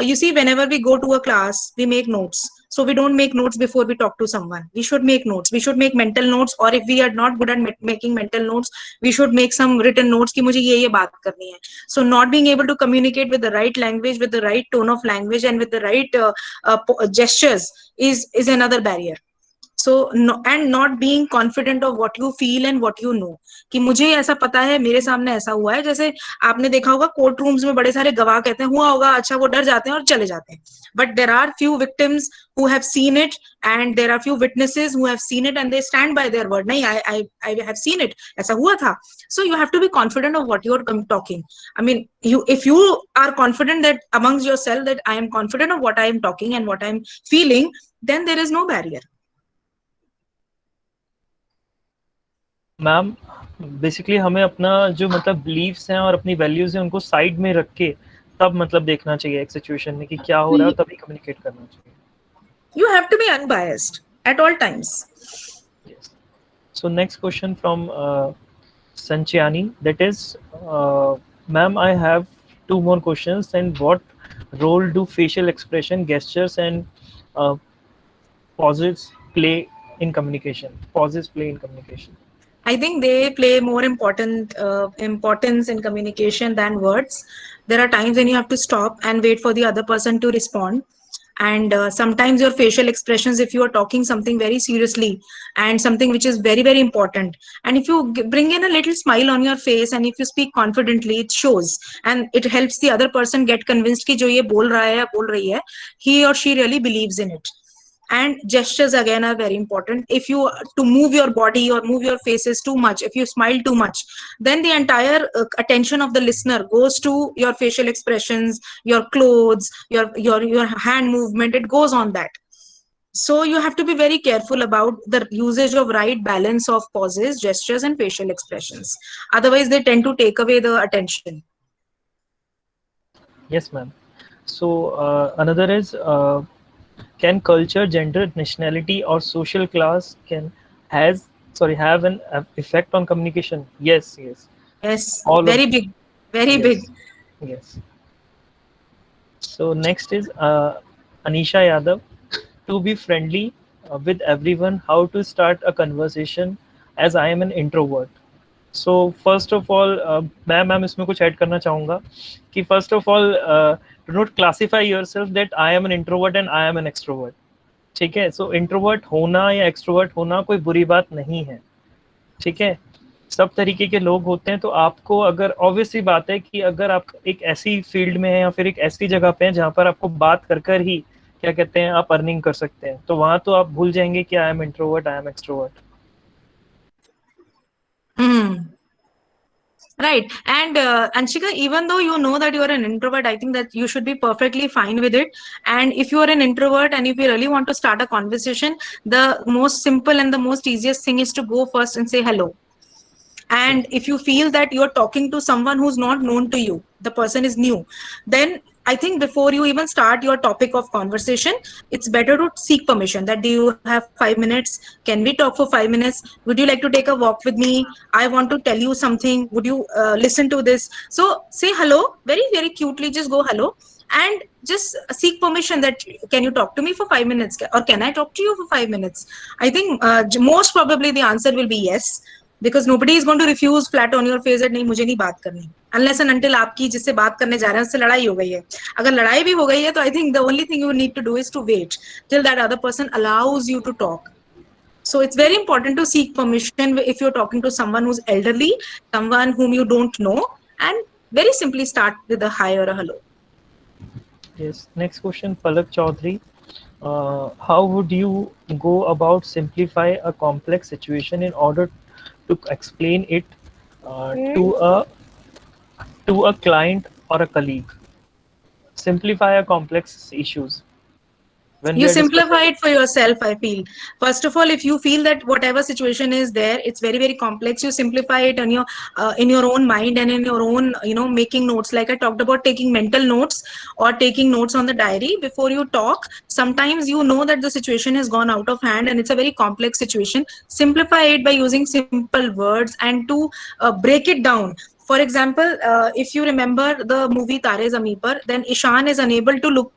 you see, whenever we go to a class, we make notes. So we don't make notes before we talk to someone. We should make notes. We should make mental notes, or if we are not good at making mental notes, we should make some written notes कि मुझे ये बात करनी है. So not being able to communicate with the right language, with the right tone of language, and with the right gestures is another barrier. So no, and not being confident of what you feel and what you know. कि मुझे ऐसा पता है, मेरे सामने ऐसा हुआ है. जैसे आपने देखा होगा कोर्ट रूम्स में बड़े सारे गवाह कहते हैं हुआ होगा, अच्छा वो डर जाते हैं और चले जाते हैं. But there are few victims who have seen it, and there are few witnesses who have seen it, and they stand by their word. नहीं, I have seen it. ऐसा हुआ था. So you have to be confident of what you're talking. I mean, if you are confident that amongst yourself that I am confident of what I am talking and what I am feeling, then there is no barrier. Ma'am basically हमें अपना जो मतलब beliefs हैं और अपनी values हैं उनको side में रख के तब मतलब देखना चाहिए एक सिचुएशन में कि क्या हो रहा है, तभी कम्युनिकेट करना चाहिए. You have to be unbiased at all times. Yes. So next question from Sanchiani, that is, ma'am, I have two more questions. And what role do facial expression, gestures, and pauses play in communication? Pauses play in communication. I think they play more importance in communication than words. There are times when you have to stop and wait for the other person to respond. And sometimes your facial expressions, if you are talking something very seriously and something which is very, very important, and if you bring in a little smile on your face and if you speak confidently, it shows and it helps the other person get convinced कि जो ये बोल रहा है या बोल रही है, he or she really believes in it. And gestures again are very important. If you to move your body or move your faces too much, if you smile too much, then the entire attention of the listener goes to your facial expressions, your clothes, your hand movement. It goes on that. So you have to be very careful about the usage of right balance of pauses, gestures, and facial expressions. Otherwise they tend to take away the attention. Yes, ma'am. So another is, can culture, gender, nationality, or social class have an effect on communication? Yes. Yes, All very of, big, very yes, big. Yes. So next is Anisha Yadav. To be friendly with everyone, how to start a conversation as I am an introvert. So first of all, ma'am इसमें कुछ add करना चाहूँगा कि first of all, do not classify yourself that I am an introvert and I am an extrovert. ठीक है. So introvert होना या extrovert होना कोई बुरी बात नहीं है. ठीक है. सब तरीके के लोग होते हैं. तो आपको अगर ऑब्वियसली बात है कि अगर आप एक ऐसी फील्ड में हैं या फिर एक ऐसी जगह पे हैं जहाँ पर आपको बात कर कर ही क्या कहते हैं आप अर्निंग कर सकते हैं, तो वहाँ तो आप भूल जाएंगे कि I am introvert, I am extrovert. Right. And Anshika, even though you know that you are an introvert, I think that you should be perfectly fine with it. And if you are an introvert and if you really want to start a conversation, the most simple and the most easiest thing is to go first and say hello. And if you feel that you're talking to someone who's not known to you, the person is new, then I think before you even start your topic of conversation, it's better to seek permission that do you have 5 minutes? Can we talk for 5 minutes? Would you like to take a walk with me? I want to tell you something. Would you listen to this? So say hello, very, very cutely, just go hello and just seek permission that can you talk to me for 5 minutes or can I talk to you for 5 minutes? I think most probably the answer will be yes, because nobody is going to refuse flat on your face that नहीं मुझे नहीं बात करनी unless and until आपकी जिससे बात करने जा रहे हैं उससे लड़ाई हो गई है. अगर लड़ाई भी हो गई है तो I think the only thing you need to do is to wait till that other person allows you to talk. So it's very important to seek permission if you're talking to someone who's elderly, someone whom you don't know, and very simply start with a hi or a hello. Yes. Next question, Palak Chaudhary. How would you go about simplify a complex situation in order to explain it to a client or a colleague? Simplify a complex issues. When we You are simplify discussing, it for yourself, I feel. First of all, if you feel that whatever situation is there, it's very, very complex, you simplify it in your own mind and in your own, making notes. Like I talked about taking mental notes or taking notes on the diary before you talk. Sometimes you know that the situation has gone out of hand and it's a very complex situation. Simplify it by using simple words and to break it down. For example, if you remember the movie Tare Zameen Par, then Ishan is unable to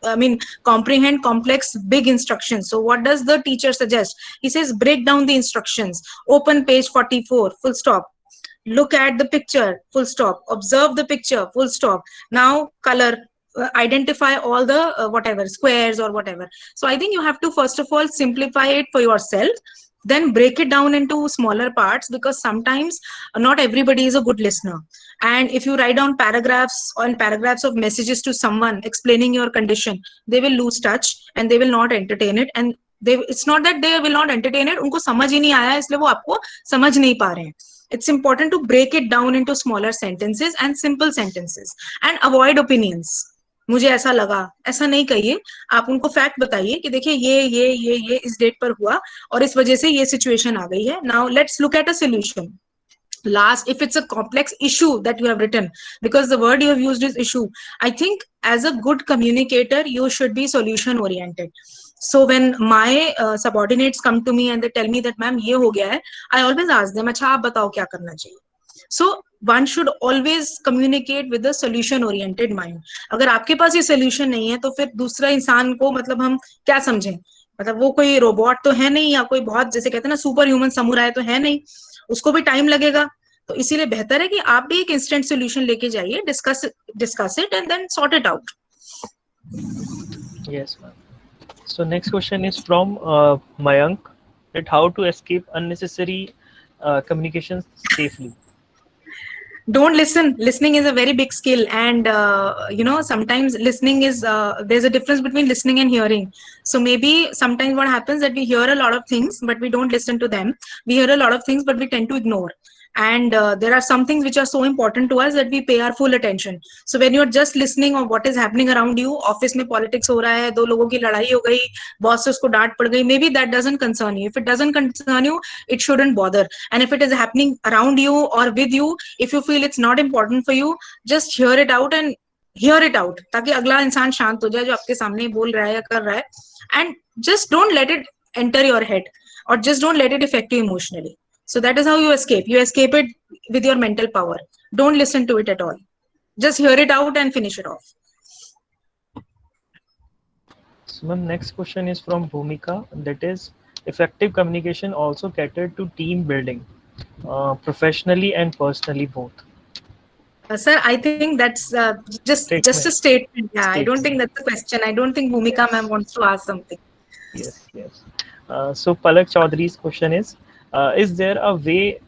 comprehend complex big instructions. So what does the teacher suggest? He says break down the instructions, open page 44, full stop, look at the picture, full stop, observe the picture, full stop, now color, identify all the whatever squares or whatever. So I think you have to first of all simplify it for yourself, then break it down into smaller parts, because sometimes not everybody is a good listener. And if you write down paragraphs on paragraphs of messages to someone explaining your condition, they will lose touch and they will not entertain it. And it's not that they will not entertain it, उनको समझ ही नहीं आया इसलिए वो आपको समझ नहीं पा रहे हैं. It's important to break it down into smaller sentences and simple sentences and avoid opinions. मुझे ऐसा लगा, ऐसा नहीं कहिए, आप उनको फैक्ट बताइए कि देखिए ये इस डेट पर हुआ और इस वजह से ये सिचुएशन आ गई है. Now let's look at a solution. Last, if it's a complex issue that you have written, because the word you have used is issue, I think as a good communicator you should be solution oriented. So when my subordinates come to me and they tell me that ma'am ye ho gaya hai, I always ask them, acha aap batao kya karna chahiye. So one should always communicate with a solution oriented mind. अगर आपके पास ये solution नहीं है तो फिर दूसरा इंसान को मतलब हम क्या समझें? मतलब वो कोई रोबोट तो है नहीं या कोई बहुत जैसे कहते हैं ना सुपर ह्यूमन समुराय तो है नहीं, उसको भी टाइम लगेगा. तो इसीलिए बेहतर है कि आप भी एक इंस्टेंट सोल्यूशन लेके जाइए, discuss it and then sort it out. yes, ma'am. So next question is from Mayank. That how to escape unnecessary communications safely. Don't listen. Listening is a very big skill, and sometimes listening is there's a difference between listening and hearing. So maybe sometimes what happens that we hear a lot of things but we don't listen to them. We hear a lot of things but we tend to ignore. And there are some things which are so important to us that we pay our full attention. So when you're just listening of what is happening around you, office में politics हो रहा है, दो लोगों की लड़ाई हो गई, boss से उसको डांट पड़ गई, maybe that doesn't concern you. If it doesn't concern you, it shouldn't bother. And if it is happening around you or with you, if you feel it's not important for you, just hear it out and hear it out, ताकि अगला इंसान शांत हो जाए जो आपके सामने बोल रहा है या कर रहा है. And just don't let it enter your head, or just don't let it affect you emotionally. So that is how you escape. You escape it with your mental power. Don't listen to it at all. Just hear it out and finish it off. So ma'am, next question is from Bhumika. That is, effective communication also catered to team building, professionally and personally both. Sir, I think that's just a statement. Yeah, I don't think that's a question. I don't think Bhumika ma'am wants to ask something. Yes, yes. So Palak Chaudhary's question is there a way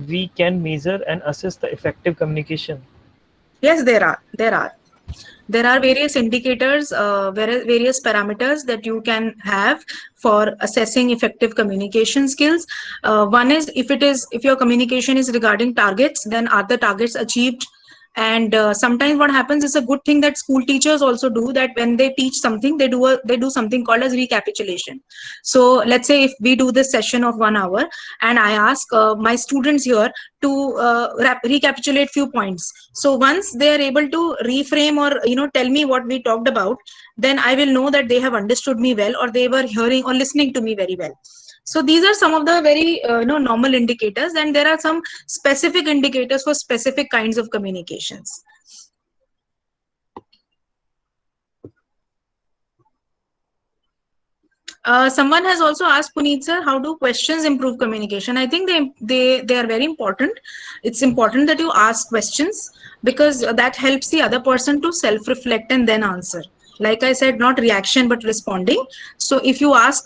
we can measure and assess the effective communication? Yes, there are. There are various indicators, various parameters that you can have for assessing effective communication skills. One is if your communication is regarding targets, then are the targets achieved? And sometimes what happens is a good thing that school teachers also do, that when they teach something, they do something called as recapitulation. So let's say if we do this session of 1 hour, and I ask my students here to recapitulate few points. So once they are able to reframe or tell me what we talked about, then I will know that they have understood me well, or they were hearing or listening to me very well. So these are some of the very normal indicators, and there are some specific indicators for specific kinds of communications. Someone has also asked, Puneet sir, how do questions improve communication? I think they are very important. It's important that you ask questions, because that helps the other person to self-reflect and then answer. Like I said, not reaction but responding. So if you ask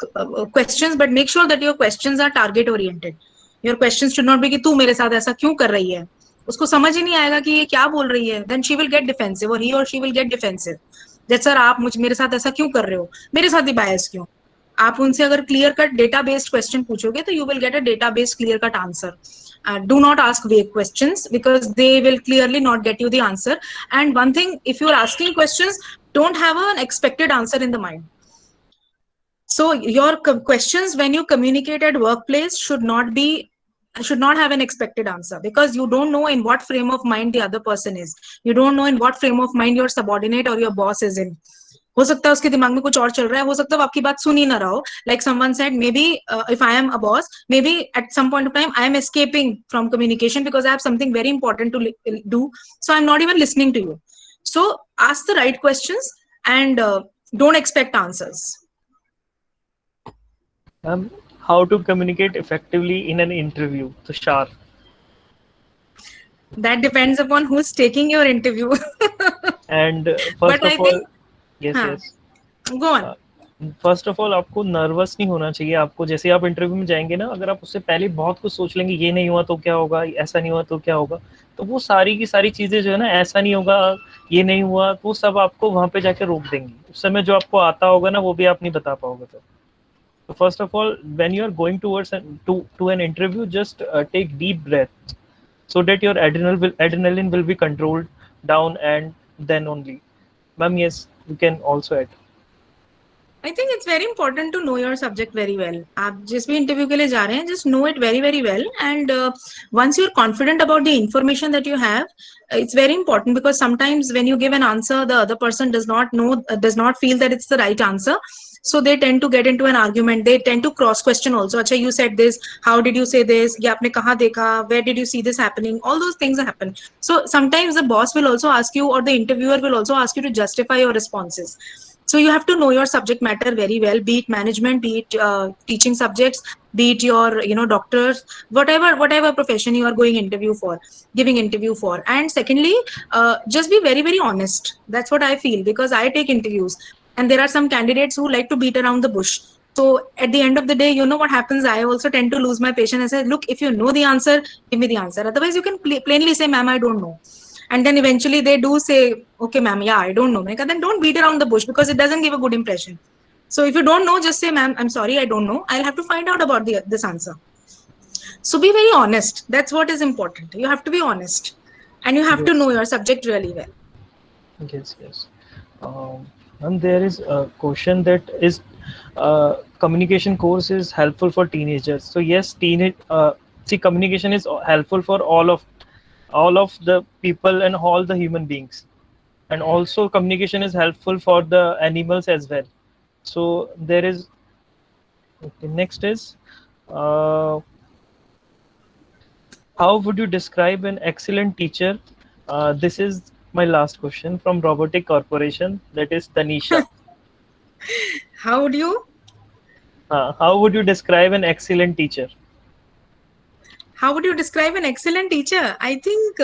questions, but make sure that your questions are target oriented. Your questions should not be कि तू मेरे साथ ऐसा क्यों कर रही है. उसको समझ ही नहीं आएगा कि ये क्या बोल रही है. Then she will get defensive, or he or she will get defensive. That sir आप मेरे साथ ऐसा क्यों कर रहे हो? मेरे साथ ही bias क्यों? आप उनसे अगर clear cut data based question पूछोगे तो you will get a data based clear cut answer. Do not ask vague questions, because they will clearly not get you the answer. And one thing, if you're asking questions, don't have an expected answer in the mind. So your questions when you communicate at workplace should not have an expected answer, because you don't know in what frame of mind the other person is. You don't know in what frame of mind your subordinate or your boss is in. हो सकता है उसके दिमाग में कुछ और चल रहा है, हो सकता है वो आपकी बात सुन ही ना रहा हो. Like someone said, maybe if I am a boss, maybe at some point of time I am escaping from communication because I have something very important to do, so I'm not even listening to you. So ask the right questions and don't expect answers. How to communicate effectively in an interview, Tushar? That depends upon who's taking your interview. And But first I of all, think, yes, हाँ, yes. go on. First of all आपको nervous नहीं होना चाहिए. आपको जैसे आप interview में जाएंगे ना, अगर आप उससे पहले बहुत कुछ सोच लेंगे, ये नहीं हुआ तो क्या होगा, ऐसा नहीं हुआ तो क्या होगा, तो वो सारी की सारी चीजें जो है ना, ऐसा नहीं होगा, ये नहीं हुआ, वो सब आपको वहां पे जाके रोक देंगी. उस समय जो आपको आता होगा ना, वो भी आप नहीं बता पाओगे. तो first of all, when you are going towards to an interview, just take deep breath so that your adrenaline will be controlled down, and then only. Ma'am, yes, you can also add. I think it's very important to know your subject very well. आप जिस भी interview के लिए जा रहे हैं, just know it very very well. And once you're confident about the information that you have, it's very important, because sometimes when you give an answer, the other person does not feel that it's the right answer. So they tend to get into an argument. They tend to cross question also. अच्छा, you said this. How did you say this? ये आपने कहाँ देखा? Where did you see this happening? All those things happen. So sometimes the boss will also ask you, or the interviewer will also ask you to justify your responses. So you have to know your subject matter very well, be it management, be it teaching subjects, be it your doctors, whatever profession you are giving interview for. And secondly, just be very very honest. That's what I feel, because I take interviews, and there are some candidates who like to beat around the bush. So at the end of the day, you know what happens, I also tend to lose my patience and say, look, if you know the answer, give me the answer. Otherwise you can plainly say, ma'am, I don't know. And then eventually they do say, okay ma'am, yeah, I don't know. Then don't beat around the bush, because it doesn't give a good impression. So if you don't know, just say, ma'am, I'm sorry, I don't know, I'll have to find out about this answer. So be very honest. That's what is important. You have to be honest, and you have to Yes. know your subject really well. Yes. And there is a question that is, communication course is helpful for teenagers. So yes, communication is helpful for all of the people and all the human beings, and also communication is helpful for the animals as well. So there is, okay, next is, how would you describe an excellent teacher? This is my last question from Robotic Corporation, that is Tanisha. How How would you describe an excellent teacher? would you describe an excellent teacher? I think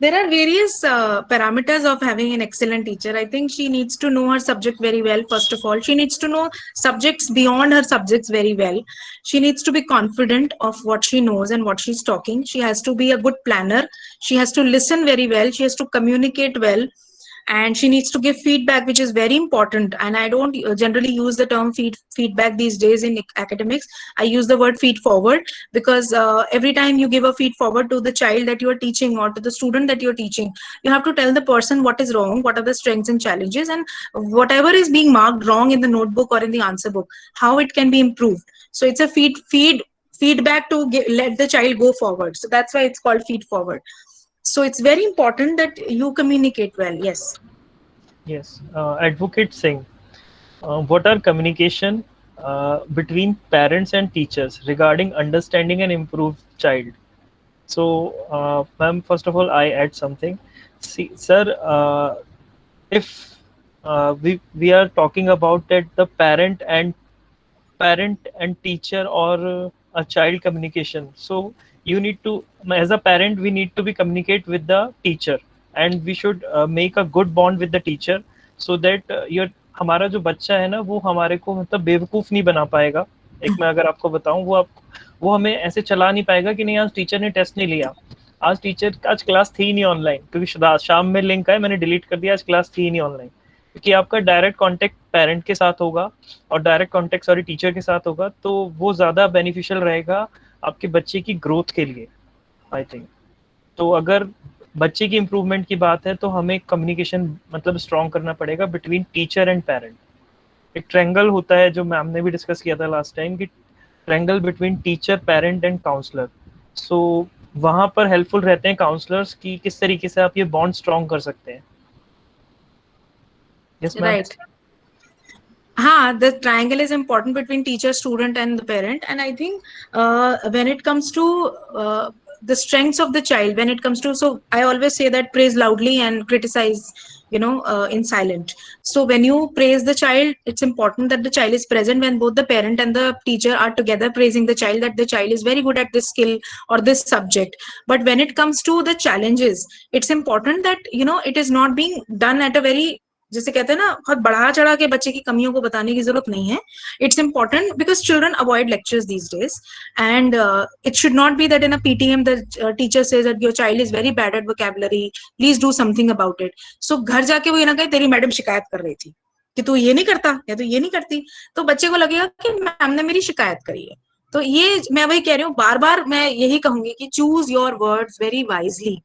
there are various parameters of having an excellent teacher. I think she needs to know her subject very well. First of all, she needs to know subjects beyond her subjects very well. She needs to be confident of what she knows and what she's talking. She has to be a good planner. She has to listen very well. She has to communicate well. and she needs to give feedback, which is very important. And I don't generally use the term feedback these days in academics. I use the word feed forward, because every time you give a feed forward to the child that you are teaching or to the student that you're teaching, you have to tell the person what is wrong, what are the strengths and challenges, and whatever is being marked wrong in the notebook or in the answer book, how it can be improved. So it's a feedback to let the child go forward. So that's why it's called feed forward. So it's very important that you communicate well. Yes. Yes, Advocate Singh, what are communication between parents and teachers regarding understanding and improve child? So, ma'am, first of all, I add something. See, sir, if we are talking about that the parent and teacher or a child communication, so you need to, as a parent, we need to be communicate with the teacher, and we should make a good bond with the teacher, so that your हमारा जो बच्चा है ना, वो हमारे को मतलब बेवकूफ नहीं बना पाएगा। एक मैं अगर आपको बताऊं, वो हमें ऐसे चला नहीं पाएगा कि नहीं आज टीचर ने टेस्ट नहीं लिया, आज क्लास थी नहीं ऑनलाइन, क्योंकि शाम में लिंक आया मैंने डिलीट कर दिया, आज क्लास थी नहीं ऑनलाइन। क्योंकि आपका डायरेक्ट कांटेक्ट पेरेंट के साथ होगा और डायरेक्ट कांटेक्ट टीचर के साथ होगा, तो वो ज़्यादा बेनिफिशियल रहेगा आपके बच्चे की ग्रोथ के लिए, आई थिंक। तो अगर बच्चे की इम्प्रूवमेंट की बात है तो हमें कम्युनिकेशन मतलब स्ट्रॉन्ग करना पड़ेगा बिटवीन टीचर एंड पेरेंट। एक ट्रायंगल होता है जो मैम ने भी डिस्कस किया था लास्ट टाइम, कि triangle between teacher, parent and counsellor. So वहाँ पर हेल्पफुल रहते हैं काउंसलर्स की किस तरीके से आप ये बॉन्ड स्ट्रॉन्ग कर सकते हैं। Yes, ma'am. Right. The triangle is important between teacher, student, and the parent. And I think when it comes to the strengths of the child, when it comes to, so I always say that praise loudly and criticize, in silent. So when you praise the child, it's important that the child is present when both the parent and the teacher are together praising the child, that the child is very good at this skill or this subject. But when it comes to the challenges, it's important that, it is not being done at a very, जैसे कहते हैं ना, बहुत बढ़ा चढ़ा के बच्चे की कमियों को बताने की जरूरत नहीं है. It's important because children avoid lectures these days, and it should not be that in a PTM the teacher says that your child is very bad at vocabulary, please do something about it. So घर जाके वो ये ना कहे तेरी madam शिकायत कर रही थी कि तू ये नहीं करता या तू ये नहीं करती, तो बच्चे को लगेगा कि मैम ने मेरी शिकायत करी है. तो ये मैं वही कह रही हूँ, बार बार मैं यही कहूंगी कि choose your words very wisely,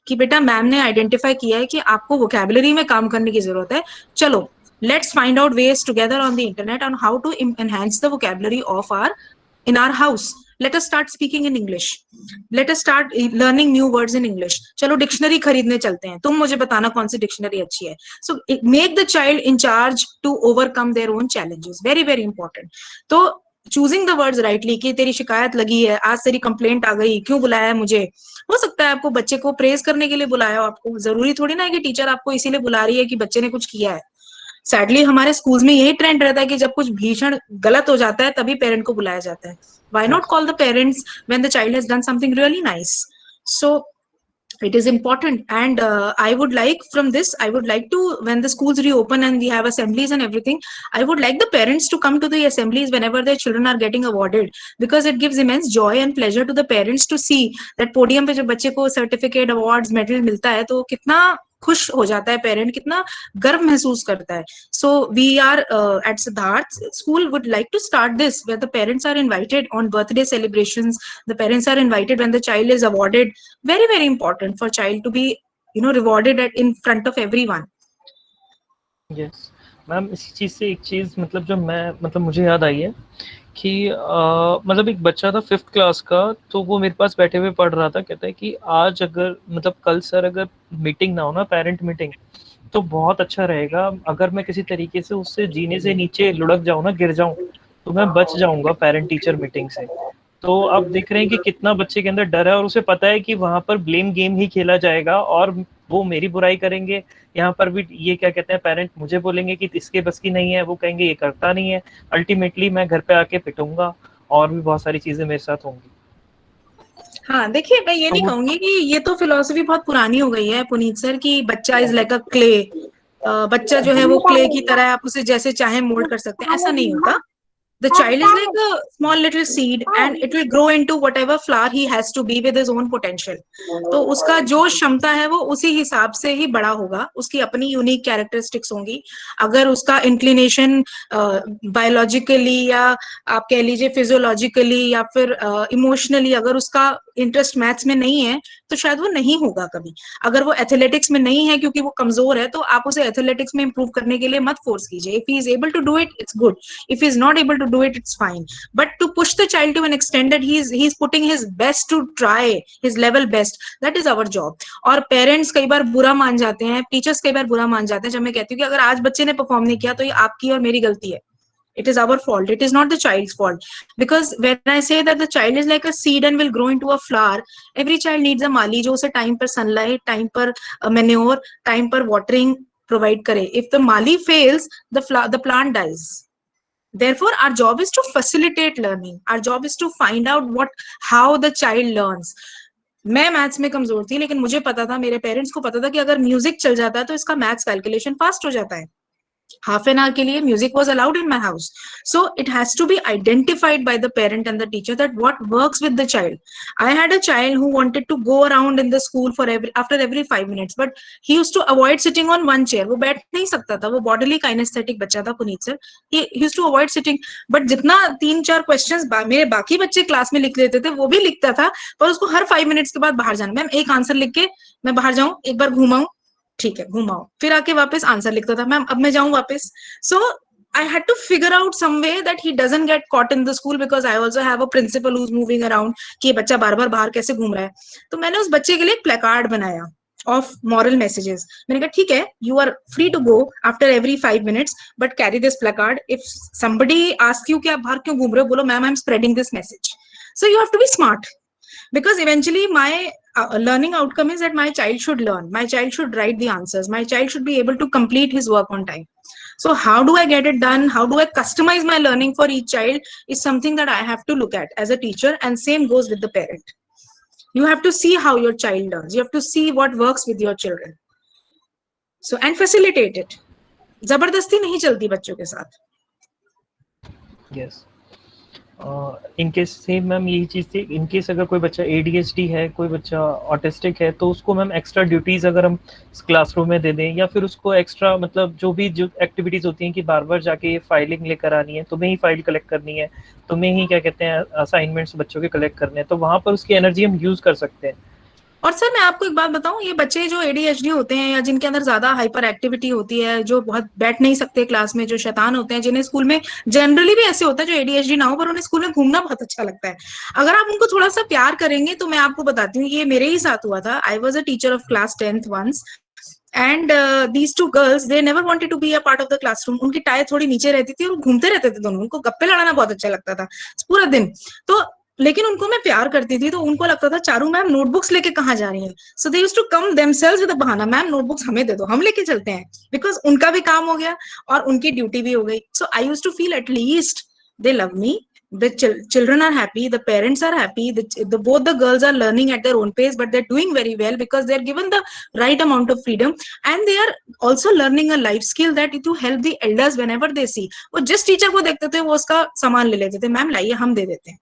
कि बेटा मैम ने आइडेंटिफाई किया है कि आपको वोकैबुलरी में काम करने की जरूरत है, चलो let's find out ways together on the internet on how to enhance the vocabulary of our in our house. Let us start speaking in English. Let us start learning new words in English. चलो dictionary खरीदने चलते हैं, तुम मुझे बताना कौन सी dictionary अच्छी है. So make the child in charge to overcome their own challenges. Very very important. तो चूजिंग द वर्ड्स राइटली, कि तेरी शिकायत लगी है, आज तेरी कंप्लेंट आ गई, क्यों बुलाया है मुझे. हो सकता है आपको बच्चे को प्रेज करने के लिए बुलाया हो, आपको जरूरी थोड़ी ना है कि टीचर आपको इसीलिए बुला रही है कि बच्चे ने कुछ किया है. सैडली हमारे स्कूल्स में यही ट्रेंड रहता है कि जब कुछ भीषण गलत हो जाता है तभी पेरेंट को बुलाया जाता है. Why not call the parents when the child has done something really nice. So it is important, and I would like, from this I would like to, when the schools reopen and we have assemblies and everything, I would like the parents to come to the assemblies whenever their children are getting awarded, because it gives immense joy and pleasure to the parents to see that podium पे जब बच्चे को certificate, awards, medal मिलता है तो कितना खुश हो जाता है पेरेंट, कितना गर्व महसूस करता है. So we are at Siddharth school would like to start this, where the parents are invited on birthday celebrations, the parents are invited when the child is awarded. Very very important for child to be rewarded in front of everyone. Yes ma'am, इसी चीज़ से एक चीज़ मतलब जो मैं मतलब मुझे याद आई है कि मतलब एक बच्चा था 5th क्लास का, तो वो मेरे पास बैठे हुए पढ़ रहा था, कहता है कि आज अगर मतलब कल सर अगर मीटिंग ना हो ना, पेरेंट मीटिंग, तो बहुत अच्छा रहेगा अगर मैं किसी तरीके से उससे जीने से नीचे लुढ़क जाऊँ ना, गिर जाऊँ, तो मैं बच जाऊँगा पेरेंट टीचर मीटिंग से. तो आप देख रहे हैं कि कितना बच्चे के अंदर डर है, और उसे पता है कि वहाँ पर ब्लेम गेम ही खेला जाएगा और वो मेरी बुराई करेंगे. यहाँ पर भी ये क्या कहते हैं, पेरेंट मुझे बोलेंगे कि इसके बस की नहीं है, वो कहेंगे ये करता नहीं है, अल्टीमेटली मैं घर पे आके पिटूंगा और भी बहुत सारी चीजें मेरे साथ होंगी. हाँ देखिए, मैं ये नहीं कहूंगी कि ये तो फिलॉसफी बहुत पुरानी हो गई है पुनीत सर, कि बच्चा इज लाइक अ क्ले, बच्चा जो है वो क्ले की तरह, आप उसे जैसे चाहे मोल्ड कर सकते हैं, ऐसा नहीं होता. The child is like a small little seed and it will grow into whatever flower he has to be with his own potential. तो उसका जो क्षमता है वो उसी हिसाब से ही बड़ा होगा, उसकी अपनी यूनिक कैरेक्टरिस्टिक्स होंगी. अगर उसका इंक्लिनेशन बायोलॉजिकली या आप कह लीजिए फिजियोलॉजिकली या फिर इमोशनली अगर उसका इंटरेस्ट मैथ्स में नहीं है तो शायद वो नहीं होगा कभी. अगर वो एथलेटिक्स में नहीं है क्योंकि वो कमजोर है तो आप उसे एथलेटिक्स में इंप्रूव करने के लिए मत फोर्स कीजिए. If he is able to do it it's good, if he's not able to do it it's fine, but to push the child to an extent that he's putting his best to try his level best, that is our job. और parents कई बार बुरा मान जाते हैं, teachers कई बार बुरा मान जाते हैं जब मैं कहती हूँ कि अगर आज बच्चे ने परफॉर्म नहीं किया तो ये आपकी और मेरी गलती है. It is our fault. It is not the child's fault. Because when I say that the child is like a seed and will grow into a flower, every child needs a mali जो उसे time पर sunlight, time पर manure, time पर watering provide करे. If the mali fails, the plant dies. Therefore, our job is to facilitate learning. Our job is to find out how the child learns. मैं maths में कमजोर थी लेकिन मुझे पता था, मेरे पेरेंट्स को पता था कि अगर म्यूजिक चल जाता है तो इसका मैथ्स कैलकुलेशन फास्ट हो जाता है. half an hour के लिए music was allowed in my house. So it has to be identified by the parent and the teacher that what works with the child. I had a child who wanted to go around in the school for after every 5 minutes, but he used to avoid sitting on one chair. वो बैठ नहीं सकता था, वो bodily kinesthetic बच्चा था Puneet sir. He used to avoid sitting, but जितना 3-4 questions मेरे बाकी बच्चे क्लास में लिख लेते थे वो भी लिखता था, पर उसको हर 5 मिनट्स के बाद बाहर जाना. मैम एक आंसर लिख के मैं बाहर जाऊं, एक बार घुमाऊं, ठीक है घुमाओ, फिर आके वापस आंसर लिखता था. मैम अब मैं जाऊं वापस. सो I had to figure out some way that he doesn't get caught in the school, because I also have a principal who's moving around कि ये बच्चा बार बार बाहर कैसे घूम रहा है. तो मैंने उस बच्चे के लिए एक प्लेकार्ड बनाया of moral messages. मैंने कहा ठीक है, you are free to go after every 5 minutes, but carry this placard. If somebody asks you कि आप बाहर क्यों घूम रहे हो, बोलो ma'am I'm spreading this message. So you have to be smart, because eventually my learning outcome is that my child should learn, my child should write the answers, my child should be able to complete his work on time. So how do I get it done, how do I customize my learning for each child, is something that I have to look at as a teacher, and same goes with the parent. You have to see how your child learns, you have to see what works with your children, so and facilitate it. जबरदस्ती नहीं चलती बच्चों के साथ. Yes. In case same ma'am यही चीज़ थी. In case अगर कोई बच्चा ADHD है, कोई बच्चा ऑटिस्टिक है, तो उसको मैम एक्स्ट्रा ड्यूटीज़ अगर हम क्लासरूम में दे दें, या फिर उसको एक्स्ट्रा मतलब जो एक्टिविटीज़ होती हैं कि बार बार जाके ये फाइलिंग लेकर आनी है, तुम्हें ही फाइल कलेक्ट करनी है, तुम्हें ही क्या कहते हैं असाइनमेंट्स बच्चों के कलेक्ट करने हैं, तो वहाँ पर उसकी एनर्जी हम यूज़ कर सकते हैं. और सर मैं आपको एक बात बताऊं, ये बच्चे जो ADHD होते हैं या जिनके अंदर ज्यादा हाइपर एक्टिविटी होती है, जो बहुत बैठ नहीं सकते क्लास में, जो शैतान होते हैं, जिन्हें स्कूल में जनरली भी ऐसे होता है जो ADHD ना हो पर उन्हें स्कूल में घूमना बहुत अच्छा लगता है, अगर आप उनको थोड़ा सा प्यार करेंगे तो मैं आपको बताती हूँ, ये मेरे ही साथ हुआ था. I was a teacher of class 10th once, and these two girls, they never wanted to be a part of the classroom. उनकी टाई थोड़ी नीचे रहती थी और घूमते रहते थे दोनों, उनको गप्पे लड़ाना बहुत अच्छा लगता था पूरा दिन. तो लेकिन उनको मैं प्यार करती थी, तो उनको लगता था चारू मैम नोटबुक्स लेके कहाँ जा रही हैं. So they used to come themselves with a बहाना, मैम नोटबुक्स हमें दे दो, हम लेके चलते हैं, बिकॉज उनका भी काम हो गया और उनकी ड्यूटी भी हो गई. So I used to feel at least they love me, the children are happy, the parents are happy, both the girls are learning at their own pace, but they're doing very well because they're given the right amount of freedom, and they are also learning a life skill that to help the elders whenever they see. वो जिस teacher को देखते थे वो उसका सामान ले लेते थे, मैम लाइए हम दे देते हैं.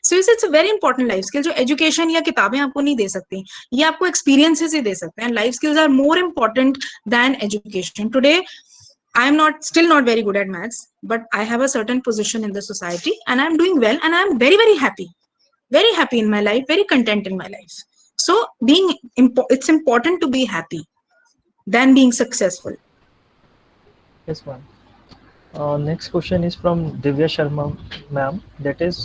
So it's a very important life skill जो एजुकेशन या किताबें आपको नहीं दे सकती, ये आपको एक्सपीरियंसेस ही दे सकते हैं. Life skills are more important than education. Today I am still not very good at maths, but I have a certain position in the society and I am doing well and I am very, very happy in my life, very content in my life. So it's important to be happy than being successful. Yes, ma'am. Next question is from Divya Sharma, ma'am. That is,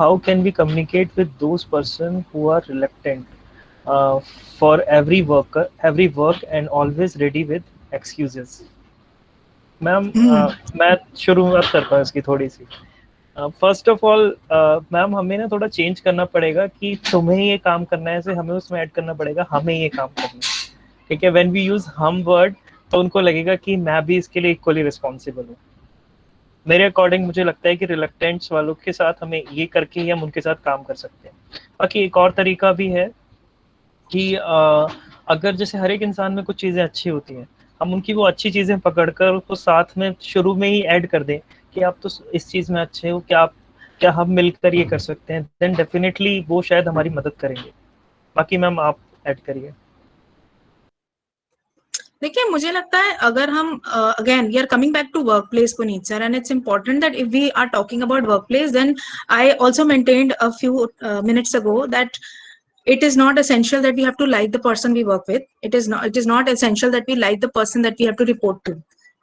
how can we communicate with those person who are reluctant for every work and always ready with excuses? Ma'am मैं शुरुआत करता हूँ इसकी थोड़ी सी. First of all ma'am हमें ना थोड़ा change करना पड़ेगा कि तुम्हें ये काम करना है, हमें उसमें ऐड करना पड़ेगा हमें ये काम करना है. ठीक है, व्हेन वी यूज हम वर्ड तो उनको लगेगा कि मैं भी इसके लिए इक्वली रिस्पॉन्सिबल हूँ. मेरे अकॉर्डिंग मुझे लगता है कि रिलक्टेंट्स वालों के साथ हमें ये करके ही हम उनके साथ काम कर सकते हैं. बाकी एक और तरीका भी है कि अगर जैसे हर एक इंसान में कुछ चीज़ें अच्छी होती हैं, हम उनकी वो अच्छी चीज़ें पकड़कर उसको साथ में शुरू में ही ऐड कर दें कि आप तो इस चीज में अच्छे हो, क्या हम मिलकर ये कर सकते हैं, देन डेफिनेटली वो शायद हमारी मदद करेंगे। बाकी मैम आप ऐड करिए। देखिए, मुझे लगता है अगर हम again we are coming back to work place Puneet sir, and it's important that if we are talking about work place, then I also maintained a few minutes ago that it is not essential that we have to like the person we work with. It is not essential that we like the person that we have to report to.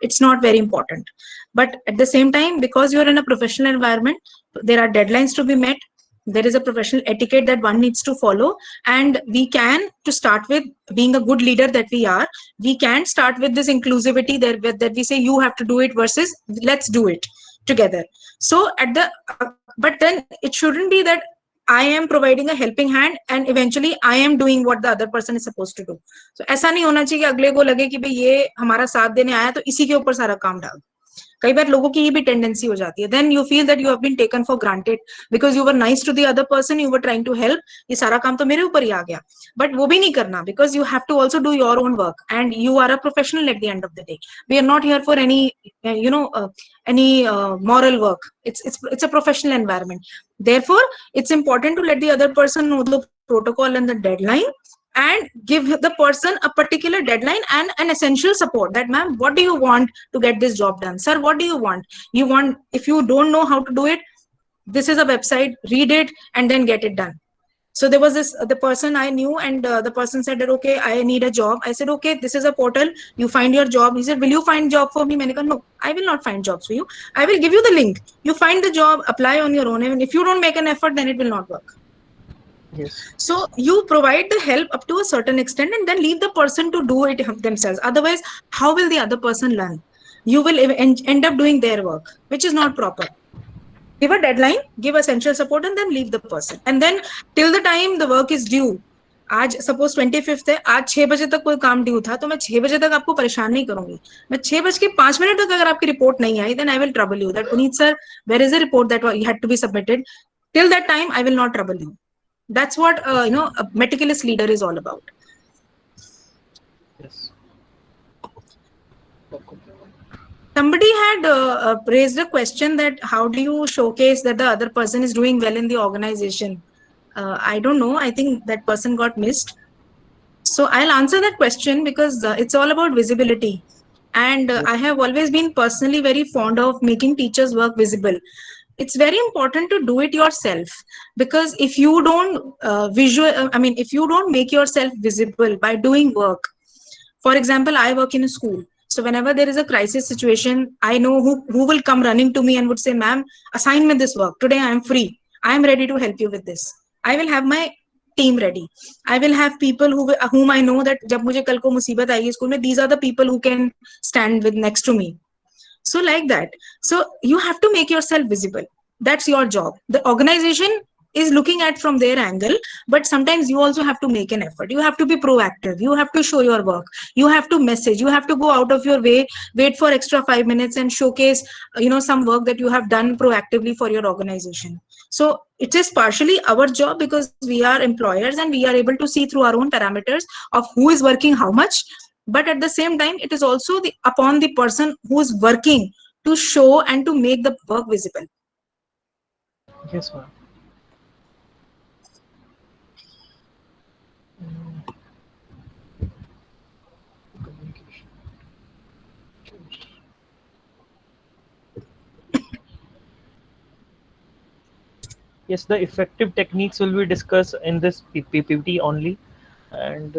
It's not very important. But at the same time, because you're in a professional environment, there are deadlines to be met. There is a professional etiquette that one needs to follow. And we can, to start with, being a good leader that we are, we can start with this inclusivity that we say you have to do it versus let's do it together. So but then it shouldn't be that I am providing a helping hand and eventually I am doing what the other person is supposed to do. So ऐसा नहीं होना चाहिए कि अगले को लगे कि भाई ये हमारा साथ देने आया तो इसी के ऊपर सारा काम डाल। कई बार लोगों की ये भी टेंडेंसी हो जाती है, then you feel that you have been taken for granted because you were nice to the other person, you were trying to help, ये सारा काम तो मेरे ऊपर ही आ गया। बट वो भी नहीं करना, because you have to also do your own work and you are a professional at the end of the day. We are not here for any any moral work. It's a professional environment. Therefore it's important to let the other person know the protocol and the deadline, and give the person a particular deadline and an essential support that ma'am, what do you want to get this job done? Sir, what do you want? If you don't know how to do it, this is a website, read it and then get it done. So there was the person I knew, and the person said that okay, I need a job. I said okay, this is a portal, you find your job. He said, will you find job for me? Maine kaha, no, I will not find jobs for you. I will give you the link, you find the job, apply on your own, and if you don't make an effort, then it will not work. Yes. So you provide the help up to a certain extent and then leave the person to do it themselves. Otherwise, how will the other person learn? You will end up doing their work, which is not proper. Give a deadline, give essential support, and then leave the person. And then till the time the work is due, आज suppose 25th है, आज 6 बजे तक कोई काम due था, तो मैं 6 बजे तक आपको परेशान नहीं करूंगी। मैं 6:05 तक अगर आपकी रिपोर्ट नहीं आई, then I will trouble you that Puneet sir, where is the report that had to be submitted? Till that time I will not trouble you. That's what a meticulous leader is all about. Yes. Somebody had raised a question that how do you showcase that the other person is doing well in the organization? I don't know. I think that person got missed. So I'll answer that question because it's all about visibility. And I have always been personally very fond of making teachers' work visible. It's very important to do it yourself, because if you don't if you don't make yourself visible by doing work, for example, I work in a school. So whenever there is a crisis situation, I know who will come running to me and would say, ma'am, assign me this work. Today I am free. I am ready to help you with this. I will have my team ready. I will have people whom I know that jab mujhe kal ko musibat aayegi school mein, these are the people who can stand with next to me. So like that. So you have to make yourself visible. That's your job. The organization is looking at from their angle, but sometimes you also have to make an effort. You have to be proactive. You have to show your work. You have to message. You have to go out of your way, wait for extra 5 minutes and showcase some work that you have done proactively for your organization. So it is partially our job because we are employers and we are able to see through our own parameters of who is working how much. But at the same time, it is also upon the person who is working to show and to make the work visible. Yes, ma'am. Yes, the effective techniques will be discussed in this PPT only. And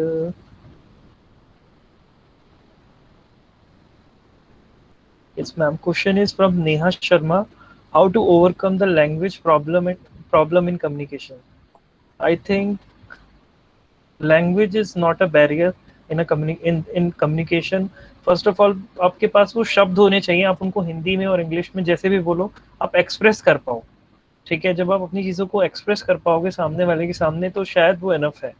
yes, ma'am. Question is from Neha Sharma. How to overcome the language problem in communication? I think language is not a barrier in communication. First of all, आपके पास वो शब्द होने चाहिए, आप उनको हिंदी में और English में जैसे भी बोलो, आप एक्सप्रेस कर पाओ। ठीक है, जब आप अपनी चीज़ों को एक्सप्रेस कर पाओगे सामने वाले के सामने, तो शायद वो इनफ है।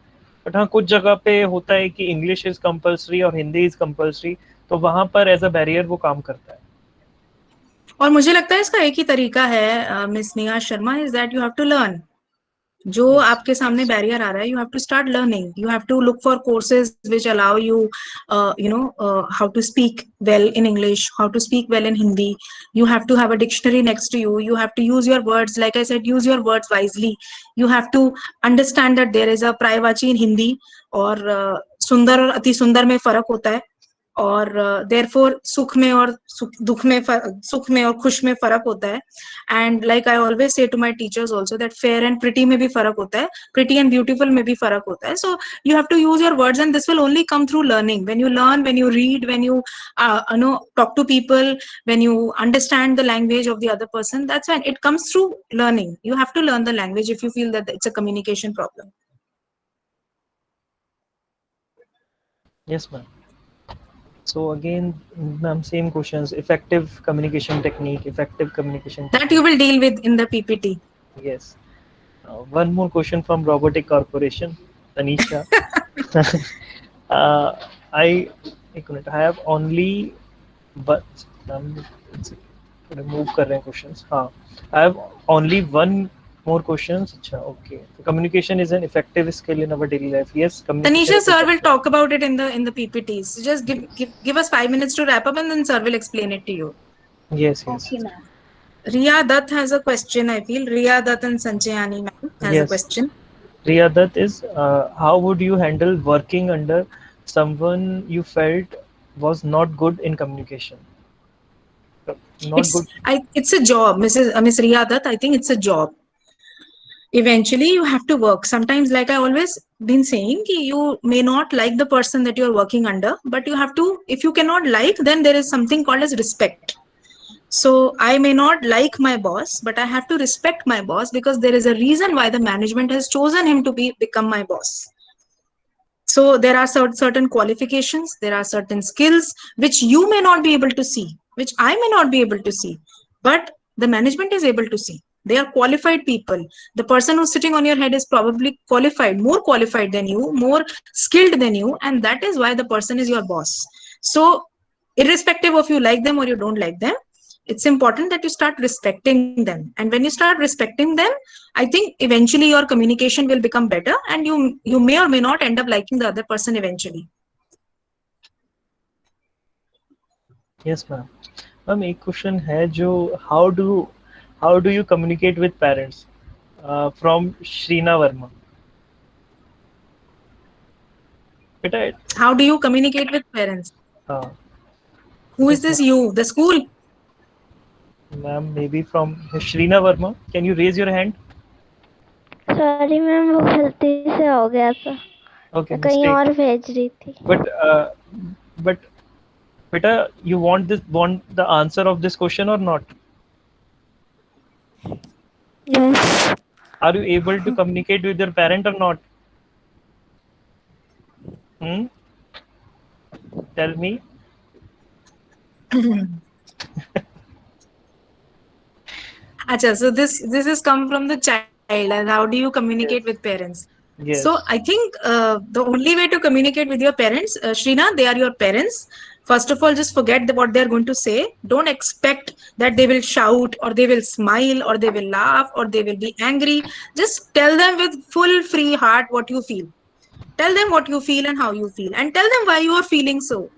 बट हाँ, कुछ जगह पे होता है कि इंग्लिश इज कंपलसरी और हिंदी इज कंपलसरी, तो वहां पर एज अ बैरियर वो काम करता है। और मुझे लगता है इसका एक ही तरीका है, miss Neha Sharma, is that you have to learn. जो Yes. आपके सामने बैरियर आ रहा है, you have to start learning. You have to look for courses which allow you how to speak well in English, how to speak well in Hindi. You have to have a dictionary next to you. You have to use your words, like I said, use your words wisely. You have to understand that there is a प्रायवाची in Hindi, और सुंदर और अति सुंदर में फर्क होता है. और देयरफॉर सुख में और दुख में सुख में और खुश में फर्क होता है. And like I always say to my teachers also that fair and pretty में भी फर्क होता है, प्रिटी एंड ब्यूटीफुल में भी फर्क होता है. सो you have to use your words, and this will only come through learning. When you learn, when you read, when you talk to people, when you understand the language of the other person, that's when it comes through learning. You have to learn the language if you feel that it's a communication problem. Yes, ma'am. So again, ma'am, same questions. Effective communication technique, effective communication That you will deal with in the PPT. Yes. One more question from Robotic Corporation, Tanisha. I have only but remove कर रहे हैं questions. हाँ, I have only one more questions. अच्छा, okay. So communication is an effective skill in our daily life. Yes, communication. Tanisha is sir will effective. talk about it in the PPTs. So just give us 5 minutes to wrap up, and then sir will explain it to you. Yes, yes. Okay, ma'am. Riya Dutt has a question, I feel. Riya Dutt and Sanchayani ma'am has a Yes. question. Riya, that is, how would you handle working under someone you felt was not good in communication? Not good. It's a job, Miss Riya Dutt. I think it's a job. Eventually you have to work. Sometimes, like I always been saying, you may not like the person that you're working under, but you have to, if you cannot like, then there is something called as respect. So I may not like my boss, but I have to respect my boss, because there is a reason why the management has chosen him to become my boss. So there are certain qualifications, there are certain skills which you may not be able to see, which I may not be able to see, but the management is able to see. They are qualified people. The person who's sitting on your head is probably qualified, more qualified than you, more skilled than you, and that is why the person is your boss. So irrespective of you like them or you don't like them, it's important that you start respecting them. And when you start respecting them, I think eventually your communication will become better, and you may or may not end up liking the other person eventually. Yes, ma'am. Ma'am, एक question है जो how do you communicate with parents? From Shrina Verma. बेटा, How do you communicate with parents? हाँ, Who is yes, this ma'am. you? The school? Ma'am, maybe from Shrina Verma. Can you raise your hand? Sorry ma'am, वो गलती से हो गया था. Okay, मैं कहीं mistake. और भेज रही थी. But beta, you want the answer of this question or not? Yes. Are you able to communicate with your parent or not? Tell me. Acha, so this is come from the child. And how do you communicate Yes. with parents? Yes. So I think the only way to communicate with your parents, Shrina, they are your parents. First of all, just forget what they're going to say. Don't expect that they will shout or they will smile or they will laugh or they will be angry. Just tell them with full free heart what you feel. Tell them what you feel and how you feel, and tell them why you are feeling so.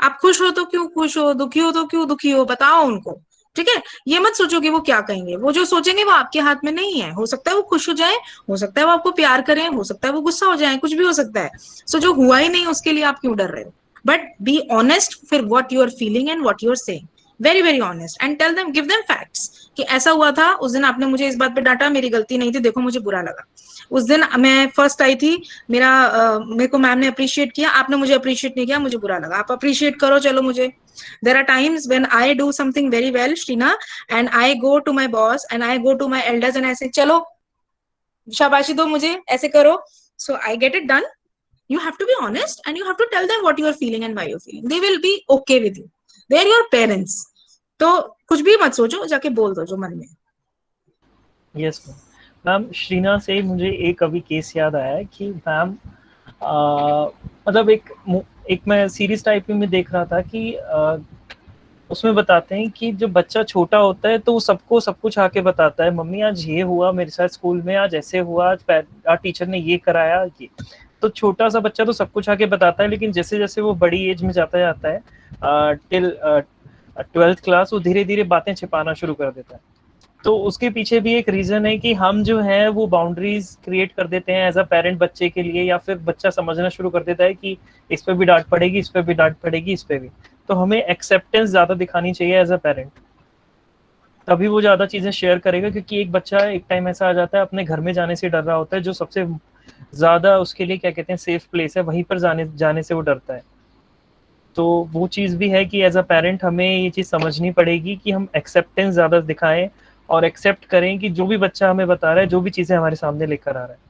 आप खुश हो तो क्यों खुश हो, दुखी हो तो क्यों दुखी हो, बताओ उनको. ठीक है, ये मत सोचो कि वो क्या कहेंगे. वो जो सोचेंगे वो आपके हाथ में नहीं है. हो सकता है वो खुश हो जाए, हो सकता है वो आपको प्यार करें, हो सकता है वो गुस्सा हो जाए, कुछ भी हो सकता है. सो जो हुआ ही नहीं उसके लिए आप क्यों डर रहे हो. बट बी ऑनेस्ट फिर what you are feeling and what you are saying. Very very honest, and tell them, give them facts कि ऐसा हुआ था उस दिन, आपने मुझे इस बात पे डांटा, मेरी गलती नहीं थी, देखो मुझे बुरा लगा. उस दिन मैं फर्स्ट आई थी, मेरे को मैम ने अप्रिशिएट किया, आपने मुझे अप्रिशिएट नहीं किया, मुझे बुरा लगा. आप अप्रिशिएट करो, चलो मुझे. There are times when I do something very well, Shrina, and I go to my boss and I go to my elders and I say, चलो शाबाशी दो मुझे, ऐसे करो. So I get it done. You have to be honest and you have to tell them what you are feeling and why you're feeling. They will be okay with you. They are your parents. तो कुछ भी मत सोचो, जाके बोल दो जो मन में. Yes, ma'am. मैम, श्रीना से मुझे एक अभी केस याद आया है कि मैम मतलब एक मैं सीरीज टाइप में देख रहा था कि उसमें बताते हैं कि जब बच्चा छोटा होता है तो वो सबको सब कुछ आके बताता है, मम्मी आज ये हुआ मेरे साथ स्कूल में, आज ऐसे हुआ, आज टीचर ने ये कराया ये। तो छोटा सा बच्चा तो सब कुछ आके बताता है, लेकिन जैसे जैसे वो बड़ी एज में जाता जाता है टिल 12th क्लास, वो धीरे धीरे बातें छिपाना शुरू कर देता है। तो उसके पीछे भी एक रीजन है कि हम जो है वो बाउंड्रीज क्रिएट कर देते हैं एज अ पेरेंट बच्चे के लिए, या फिर बच्चा समझना शुरू कर देता है कि इस पे भी डांट पड़ेगी, इस पे भी डांट पड़ेगी, इस पे भी। तो हमें एक्सेप्टेंस ज्यादा दिखानी चाहिए एज अ पेरेंट, तभी वो ज्यादा चीजें शेयर करेगा। क्योंकि एक बच्चा एक टाइम ऐसा आ जाता है अपने घर में जाने से डर रहा होता है, जो सबसे ज्यादा उसके लिए क्या कहते हैं सेफ प्लेस है, वहीं पर जाने जाने से वो डरता है। तो वो चीज़ भी है कि एज अ पेरेंट हमें ये चीज़ समझनी पड़ेगी कि हम एक्सेप्टेंस ज़्यादा दिखाएं और एक्सेप्ट करें कि जो भी बच्चा हमें बता रहा है, जो भी चीज़ें हमारे सामने लेकर आ रहा है।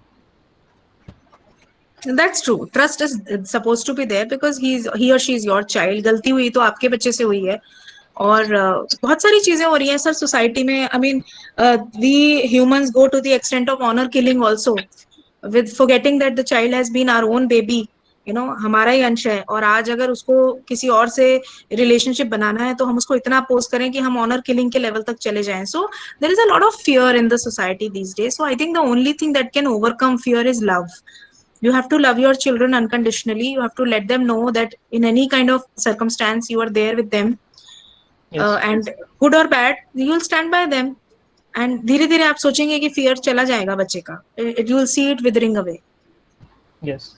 That's true. Trust is supposed to be there because he or she is your child. गलती हुई तो आपके बच्चे से हुई है, और बहुत सारी चीजें हो रही हैं सर सोसाइटी में. I mean we humans go to the extent of honour killing also, with forgetting that the child has been our own baby, you know, हमारा ही अंश है. और आज अगर उसको किसी और से रिलेशनशिप बनाना है तो हम उसको इतना अपोज करें कि हम ऑनर किलिंग के लेवल तक चले जाएं. So there is a lot of fear in the society these days. So I think the only thing that can overcome fear is love. You have to love your children unconditionally. You have to let them know that in any kind of circumstance you are there with them, Yes, and good or bad you will stand by them. And धीरे धीरे आप सोचेंगे कि fear चला जाएगा बच्चे का. You will see it withering away. yes.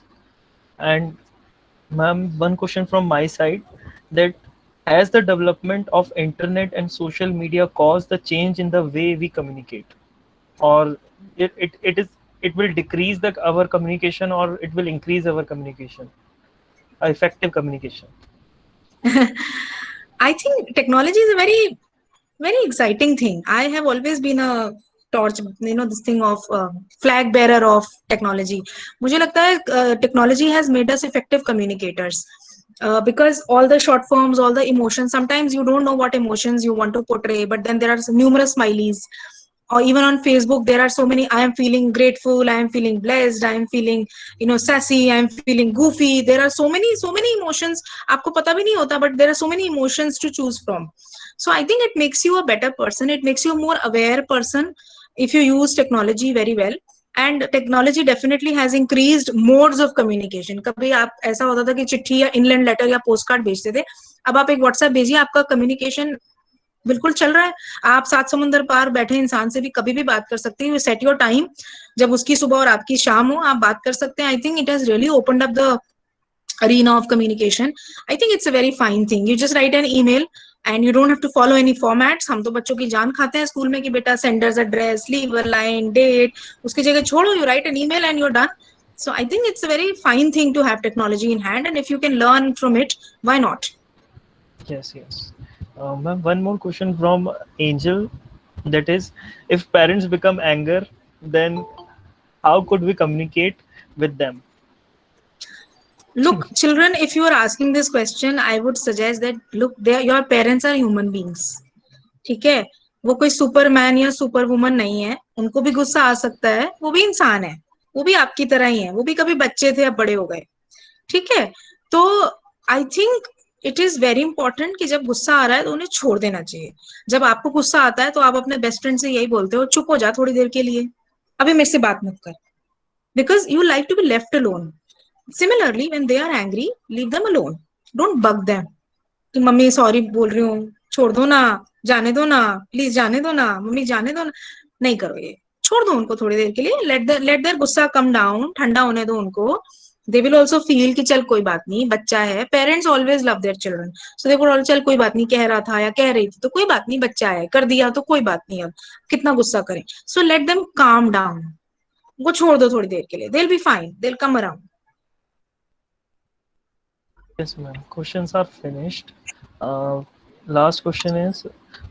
And ma'am, one question from my side, that has the development of internet and social media caused the change in the way we communicate, or it will decrease our communication, or it will increase our communication, effective communication? I think technology is a very, very exciting thing. I have always been a torch, you know, this thing of flag bearer of technology. मुझे लगता है technology has made us effective communicators. Because all the short forms, all the emotions, sometimes you don't know what emotions you want to portray, but then there are numerous smileys. Or even on Facebook, there are so many. I am feeling grateful, I am feeling blessed, I am feeling, you know, sassy, I am feeling goofy. There are so many emotions. आपको पता भी नहीं होता, but there are so many emotions to choose from. So I think it makes you a better person, it makes you a more aware person if you use technology very well. And technology definitely has increased modes of communication. कभी आप ऐसा होता था कि चिट्ठी या inland letter या post card भेजते थे, अब आप एक व्हाट्सएप भेजिए, आपका कम्युनिकेशन बिल्कुल चल रहा है. आप 7 समुंदर पार बैठे इंसान से भी कभी भी बात कर सकते हैं. यू सेट योर टाइम, जब उसकी सुबह और आपकी शाम हो आप बात कर सकते हैं. I think it has really opened up the arena of communication. I think it's a very fine thing. You just write an email and you don't have to follow any formats. हम तो बच्चों की जान खाते हैं school में कि बेटा sender's address, leave a line, date, उसकी जगह छोड़ो, you write an email and you're done. So I think it's a very fine thing to have technology in hand, and if you can learn from it, why not? Yes, yes. Ma'am, one more question from Angel, that is, if parents become anger, then how could we communicate with them? Look, children, if you are asking this question, I would suggest that look, your parents are human beings. ठीक है, वो कोई Superman या super woman नहीं है. उनको भी गुस्सा आ सकता है, वो भी इंसान है, वो भी आपकी तरह ही है, वो भी कभी बच्चे थे अब बड़े हो गए. ठीक है, तो I think it is very important कि जब गुस्सा आ रहा है तो उन्हें छोड़ देना चाहिए. जब आपको गुस्सा आता है तो आप अपने बेस्ट फ्रेंड से यही बोलते हो, चुप हो जा थोड़ी देर के लिए, अभी मेरे से बात मत कर, because you like to be left alone. Similarly, when they are angry, leave them alone. Don't bug them. कि मम्मी सॉरी बोल रही हूँ, छोड़ दो ना, जाने दो ना, प्लीज जाने दो ना, मम्मी जाने दो ना. नहीं करो ये, छोड़ दो उनको थोड़ी देर के लिए. लेट देयर गुस्सा कम डाउन, ठंडा होने दो उनको. दे विल ऑल्सो फील कि चल कोई बात नहीं, बच्चा है. Parents always love their children, so they will चल कोई बात नहीं, कह रहा था या कह रही थी तो कोई बात नहीं, बच्चा है, कर दिया तो कोई बात नहीं, अब कितना गुस्सा करें. So let them calm down, वो छोड़ दो थोड़ी देर के लिए. They will be fine, they will come around. Yes, ma'am. Questions are finished. Last question is,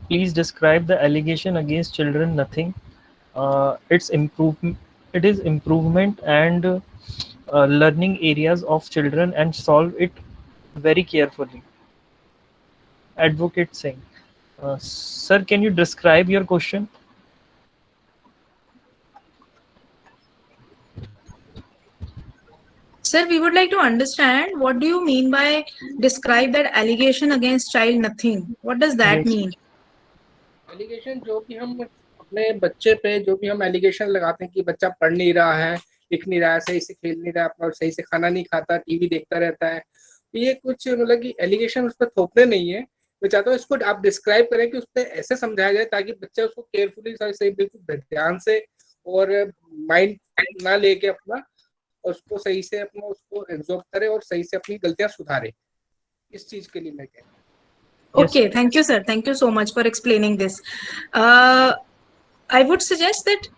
please describe the allegation against children. Nothing. It's improvement. It is improvement and learning areas of children, and solve it very carefully. Advocate Singh. Sir, can you describe your question? Sir, we would like to understand what do you mean by describe that allegation against child nothing? What does that Yes. mean? Allegation जो भी हम अपने बच्चे पे जो भी हम allegation लगाते हैं कि बच्चा पढ़ नहीं रहा है, लिख नहीं रहा है, सही से खेल नहीं रहा है, अपना सही से खाना नहीं खाता, टीवी देखता रहता है, तो ये कुछ मतलब कि एलिगेशन उस पर थोपने नहीं है। मैं चाहता हूँ इसको आप डिस्क्राइब करें कि उस पर ऐसे समझाया जाए ताकि बच्चा उसको केयरफुली सही बिल्कुल ध्यान से और माइंड ना लेके अपना उसको सही से अपना उसको एब्जॉर्ब करे और सही से अपनी गलतियां सुधारे। इस चीज के लिए मैं कह Okay, thank you, sir. Thank you so much for explaining this. I would suggest that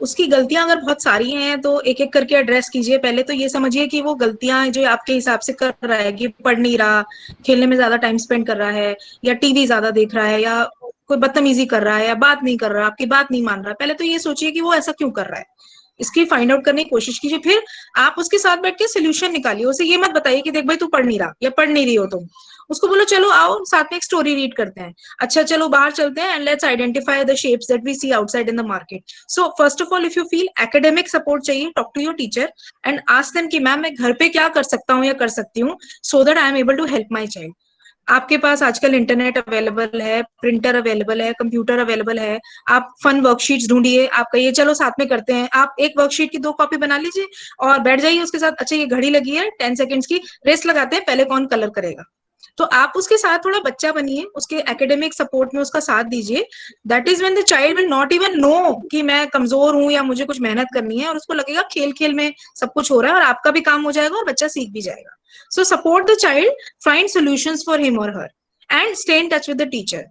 उसकी गलतियां अगर बहुत सारी हैं तो एक एक करके एड्रेस कीजिए। पहले तो ये समझिए कि वो गलतियां जो आपके हिसाब से कर रहा है कि पढ़ नहीं रहा, खेलने में ज्यादा टाइम स्पेंड कर रहा है, या टीवी ज्यादा देख रहा है, या कोई बदतमीजी कर रहा है, या बात नहीं कर रहा, आपकी बात नहीं मान रहा। पहले तो ये सोचिए कि वो ऐसा क्यों कर रहा है, इसकी फाइंड आउट करने की कोशिश कीजिए। फिर आप उसके साथ बैठ के सोल्यूशन निकालिए। उसे ये मत बताइए कि देख भाई तू पढ़ नहीं रहा या पढ़ नहीं रही हो तुम। उसको बोलो चलो आओ साथ में एक स्टोरी रीड करते हैं, अच्छा चलो बाहर चलते हैं, and let's identify the shapes that we see outside in the market. So first of all if you feel academic support चाहिए, talk to your teacher and ask them कि मैम मैं घर पे क्या कर सकता हूँ या कर सकती हूँ, so that I am able to help my child. आपके पास आजकल इंटरनेट अवेलेबल है, प्रिंटर अवेलेबल है, कंप्यूटर अवेलेबल है, आप फन वर्कशीट्स ढूंढिए, आप कहिए चलो साथ में करते हैं। आप एक वर्कशीट की 2 कॉपी बना लीजिए और बैठ जाइए उसके साथ। अच्छा ये घड़ी लगी है 10 सेकेंड्स की, रेस लगाते हैं, पहले कौन कलर करेगा। तो आप उसके साथ थोड़ा बच्चा बनिए, उसके एकेडमिक सपोर्ट में उसका साथ दीजिए। That is when the child will not even know कि मैं कमजोर हूं या मुझे कुछ मेहनत करनी है, और उसको लगेगा खेल खेल में सब कुछ हो रहा है और आपका भी काम हो जाएगा और बच्चा सीख भी जाएगा। So support the child, find solutions for him और her and stay in touch with the teacher.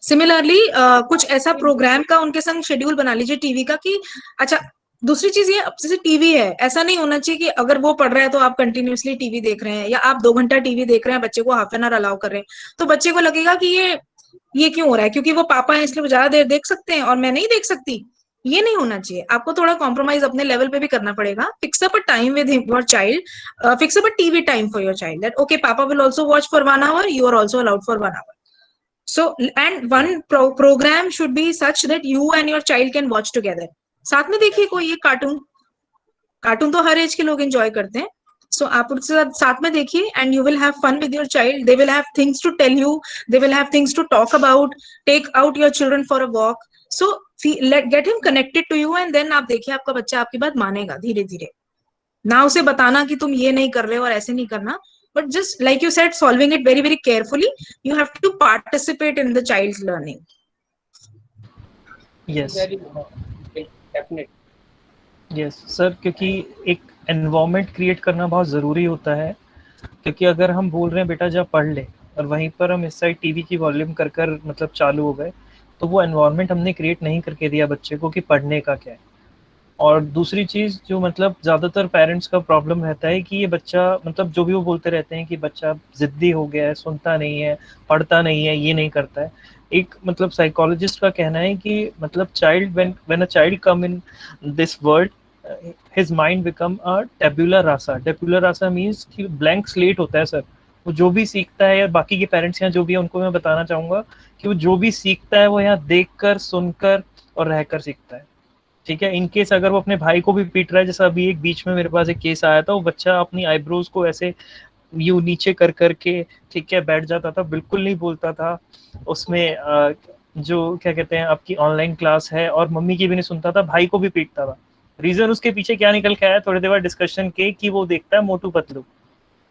Similarly कुछ ऐसा प्रोग्राम का उनके संग शेड्यूल बना लीजिए टीवी का कि अच्छा। दूसरी चीज ये, अब जैसे टीवी है, ऐसा नहीं होना चाहिए कि अगर वो पढ़ रहा है तो आप कंटिन्यूअसली टीवी देख रहे हैं, या आप 2 घंटा टीवी देख रहे हैं, बच्चे को हाफ एन आवर अलाउ कर रहे हैं, तो बच्चे को लगेगा कि ये क्यों हो रहा है, क्योंकि वो पापा है इसलिए वो ज्यादा देर देख सकते हैं और मैं नहीं देख सकती। ये नहीं होना चाहिए। आपको थोड़ा कॉम्प्रोमाइज अपने लेवल पे भी करना पड़ेगा। Fix up a time with your child, fix up a TV time for your child, that okay पापा will also watch for 1 hour, you are also allowed for 1 hour. So, and one program should be such that you and your child can watch together. साथ में देखिए कोई ये cartoon तो हर as के लोग enjoy करते हैं। सो आप उसके साथ में देखिए and you will have fun with your child. They will have things to tell you, they will have things to talk about. Take out your children for a walk. So let get him connected to you, and then आप देखिए आपका बच्चा आपकी बात मानेगा धीरे धीरे। ना उसे बताना कि तुम ये नहीं कर रहे हो और ऐसे नहीं करना, but just like you said, solving it very very carefully. You have to participate in the child's learning. Yes. Definite yes sir, क्योंकि एक एनवायरनमेंट क्रिएट करना बहुत ज़रूरी होता है। क्योंकि अगर हम बोल रहे हैं बेटा जब पढ़ ले, और वहीं पर हम इस साइड टीवी की वॉल्यूम कर मतलब चालू हो गए, तो वो एनवायरनमेंट हमने क्रिएट नहीं करके दिया बच्चे को कि पढ़ने का क्या है। और दूसरी चीज़ जो मतलब ज़्यादातर पेरेंट्स का प्रॉब्लम रहता है कि ये बच्चा मतलब जो भी वो बोलते रहते हैं कि बच्चा ज़िद्दी हो गया है, सुनता नहीं है, पढ़ता नहीं है, ये नहीं करता है। एक मतलब साइकोलॉजिस्ट का कहना है कि मतलब child when a child come in this world, his mind become a tabula rasa. Tabula rasa means कि ब्लैंक स्लेट होता है सर। वो जो भी सीखता है, या बाकी के पेरेंट्स यहाँ जो भी है उनको मैं बताना चाहूँगा कि वो जो भी सीखता है वो यहाँ देख कर, सुनकर और रहकर सीखता है। ठीक है, इन केस अगर वो अपने भाई को भी पीट रहा है, जैसा अभी एक बीच में मेरे पास एक केस आया था, वो बच्चा अपनी आईब्रोज को ऐसे यू नीचे कर करके ठीक है बैठ जाता था, बिल्कुल नहीं बोलता था। उसमें जो क्या कहते हैं आपकी ऑनलाइन क्लास है, और मम्मी की भी नहीं सुनता था, भाई को भी पीटता था। रीजन उसके पीछे क्या निकल के आया थोड़ी देर बाद डिस्कशन के, कि वो देखता है मोटू पतलू।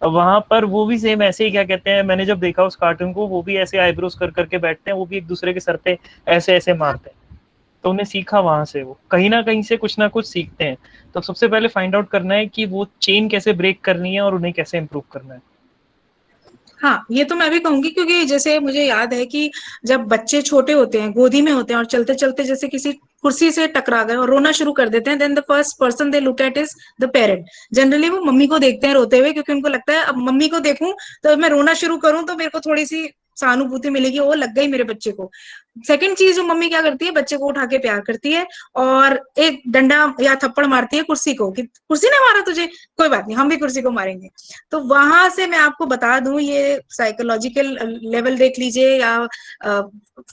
अब वहां पर वो भी सेम ऐसे ही क्या कहते हैं, मैंने जब देखा उस कार्टून को, वो भी ऐसे आईब्रोज कर करके बैठते हैं, वो भी एक दूसरे के सर पे ऐसे ऐसे मारते हैं। तो उन्हें सीखा वहां से, वो कहीं ना कहीं से कुछ ना कुछ सीखते हैं। तो सबसे पहले फाइंड आउट करना है कि वो चेन कैसे ब्रेक करनी है और उन्हें कैसे इम्प्रूव करना है। हाँ, ये तो मैं भी कहूंगी, क्योंकि जैसे मुझे याद है कि जब बच्चे छोटे होते हैं, गोदी में होते हैं, और चलते चलते जैसे किसी कुर्सी से टकरा गए और रोना शुरू कर देते हैं, then the first person they look at is the parent. Generally वो मम्मी को देखते हैं रोते हुए, क्योंकि उनको लगता है अब मम्मी को देखूं तो मैं रोना शुरू करूं तो मेरे को थोड़ी सी सहानुभूति मिलेगी, वो लग गई मेरे बच्चे को। सेकंड चीज जो मम्मी क्या करती है, बच्चे को उठा के प्यार करती है और एक डंडा या थप्पड़ मारती है कुर्सी को कि कुर्सी ने मारा तुझे, कोई बात नहीं हम भी कुर्सी को मारेंगे। तो वहां से मैं आपको बता दूं, ये साइकोलॉजिकल लेवल देख लीजिए या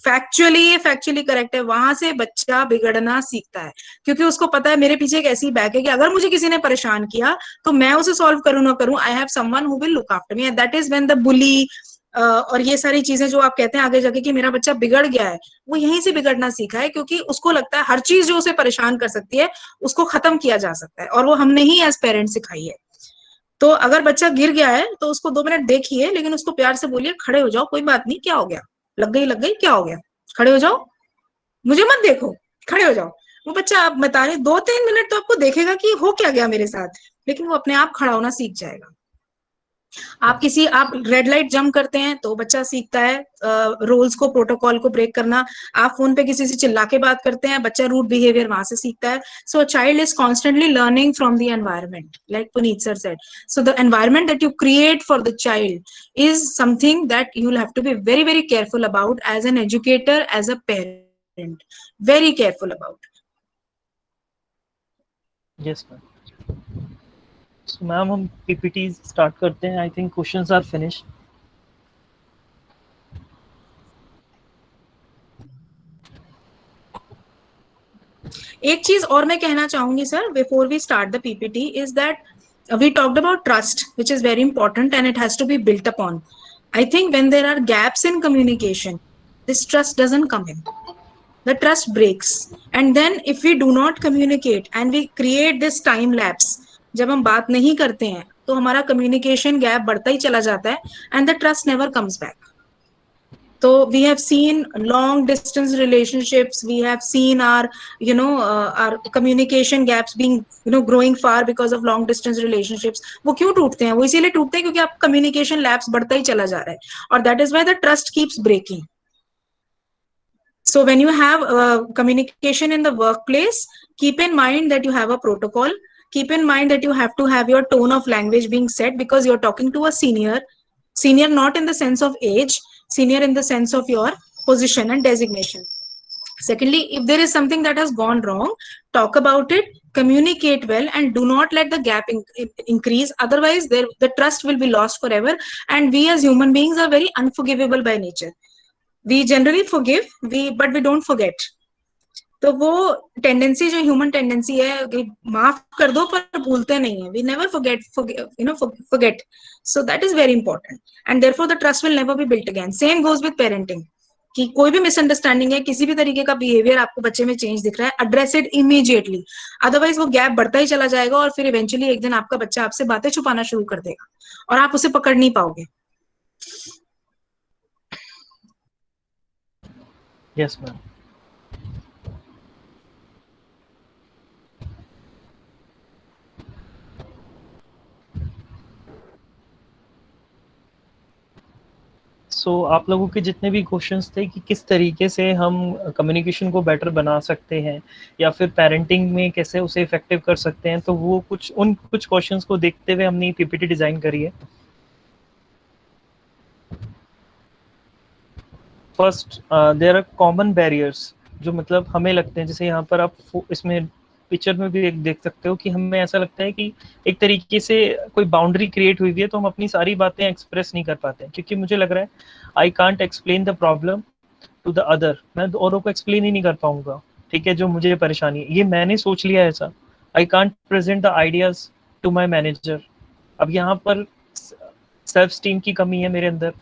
फैक्चुअली करेक्ट है, वहां से बच्चा बिगड़ना सीखता है, क्योंकि उसको पता है मेरे पीछे एक ऐसी बैग है कि अगर मुझे किसी ने परेशान किया तो मैं उसे सॉल्व करूं ना करूं, I have someone who will look after me, and that is when the बुली और ये सारी चीजें जो आप कहते हैं आगे जाके कि मेरा बच्चा बिगड़ गया है, वो यहीं से बिगड़ना सीखा है, क्योंकि उसको लगता है हर चीज जो उसे परेशान कर सकती है उसको खत्म किया जा सकता है, और वो हमने ही एज पेरेंट सिखाई है। तो अगर बच्चा गिर गया है तो उसको 2 मिनट देखिए, लेकिन उसको प्यार से बोलिए खड़े हो जाओ, कोई बात नहीं, क्या हो गया, लग गई क्या हो गया, खड़े हो जाओ, मुझे मत देखो, खड़े हो जाओ। वो बच्चा, आप बता रहे 2-3 मिनट तो आपको देखेगा कि हो क्या गया मेरे साथ, लेकिन वो अपने आप खड़ा होना सीख जाएगा। आप रेड लाइट जंप करते हैं तो बच्चा सीखता है रूल्स को, प्रोटोकॉल को ब्रेक करना। आप फोन पे किसी से चिल्ला के बात करते हैं, बच्चा रूड बिहेवियर वहां से सीखता है। So child is constantly learning from the environment, like Puneet sir said. So the environment that you create for the child is something that you'll have to be very, very careful about as an educator, as a parent. Very careful about. Yes ma'am. So ma'am हम PPT start करते हैं। I think questions are finished. एक चीज और मैं कहना चाहूंगी sir, before we start the PPT, is that we talked about trust, which is very important and it has to be built upon. I think when there are gaps in communication, this trust doesn't come in. The trust breaks. And then if we do not communicate and we create this time lapse, जब हम बात नहीं करते हैं तो हमारा communication gap बढ़ता ही चला जाता है and the trust never comes back. So we have seen long distance relationships, we have seen our our communication gaps being growing far because of long distance relationships. वो क्यों टूटते हैं? वो इसीलिए टूटते हैं क्योंकि आप communication lapse बढ़ता ही चला जा रहा है, और that is why the trust keeps breaking. So when you have communication in the workplace, keep in mind that you have a protocol. Keep in mind that you have to have your tone of language being set, because you're talking to a senior not in the sense of age, senior in the sense of your position and designation. Secondly, if there is something that has gone wrong, talk about it, communicate well, and do not let the gap increase. Otherwise, the trust will be lost forever. And we as human beings are very unforgivable by nature. We generally forgive, but we don't forget. तो वो tendency जो human tendency है कि माफ कर दो पर भूलते नहीं है, we never forget. So that is very important, and therefore the trust will never be built again. Same goes with parenting, कि कोई भी मिसअंडरस्टैंडिंग है, किसी भी तरीके का बिहेवियर आपको बच्चे में चेंज दिख रहा है, एड्रेस इट इमीडिएटली, अदरवाइज वो गैप बढ़ता ही चला जाएगा और फिर इवेंचुअली एक दिन आपका बच्चा आपसे बातें छुपाना शुरू कर देगा और आप उसे पकड़ नहीं पाओगे। Yes ma'am. सो आप लोगों के जितने भी क्वेश्चंस थे कि किस तरीके से हम कम्युनिकेशन को बेटर बना सकते हैं या फिर पेरेंटिंग में कैसे उसे इफेक्टिव कर सकते हैं, तो वो कुछ क्वेश्चंस को देखते हुए हमने पीपीटी डिजाइन करी है। First, there are common barriers जो मतलब हमें लगते हैं, जैसे यहाँ पर आप इसमें पिक्चर में भी एक देख सकते हो कि हमें ऐसा लगता है कि एक तरीके से कोई बाउंड्री क्रिएट हुई है तो हम अपनी सारी बातें एक्सप्रेस नहीं कर पाते हैं, क्योंकि मुझे लग रहा है I can't explain the problem to the other, मैं औरों को एक्सप्लेन ही नहीं कर पाऊंगा, ठीक है, जो मुझे परेशानी है ये मैंने सोच लिया ऐसा। I can't present the ideas to my manager. अब यहाँ पर सेल्फ स्टीम की कमी है मेरे अंदर।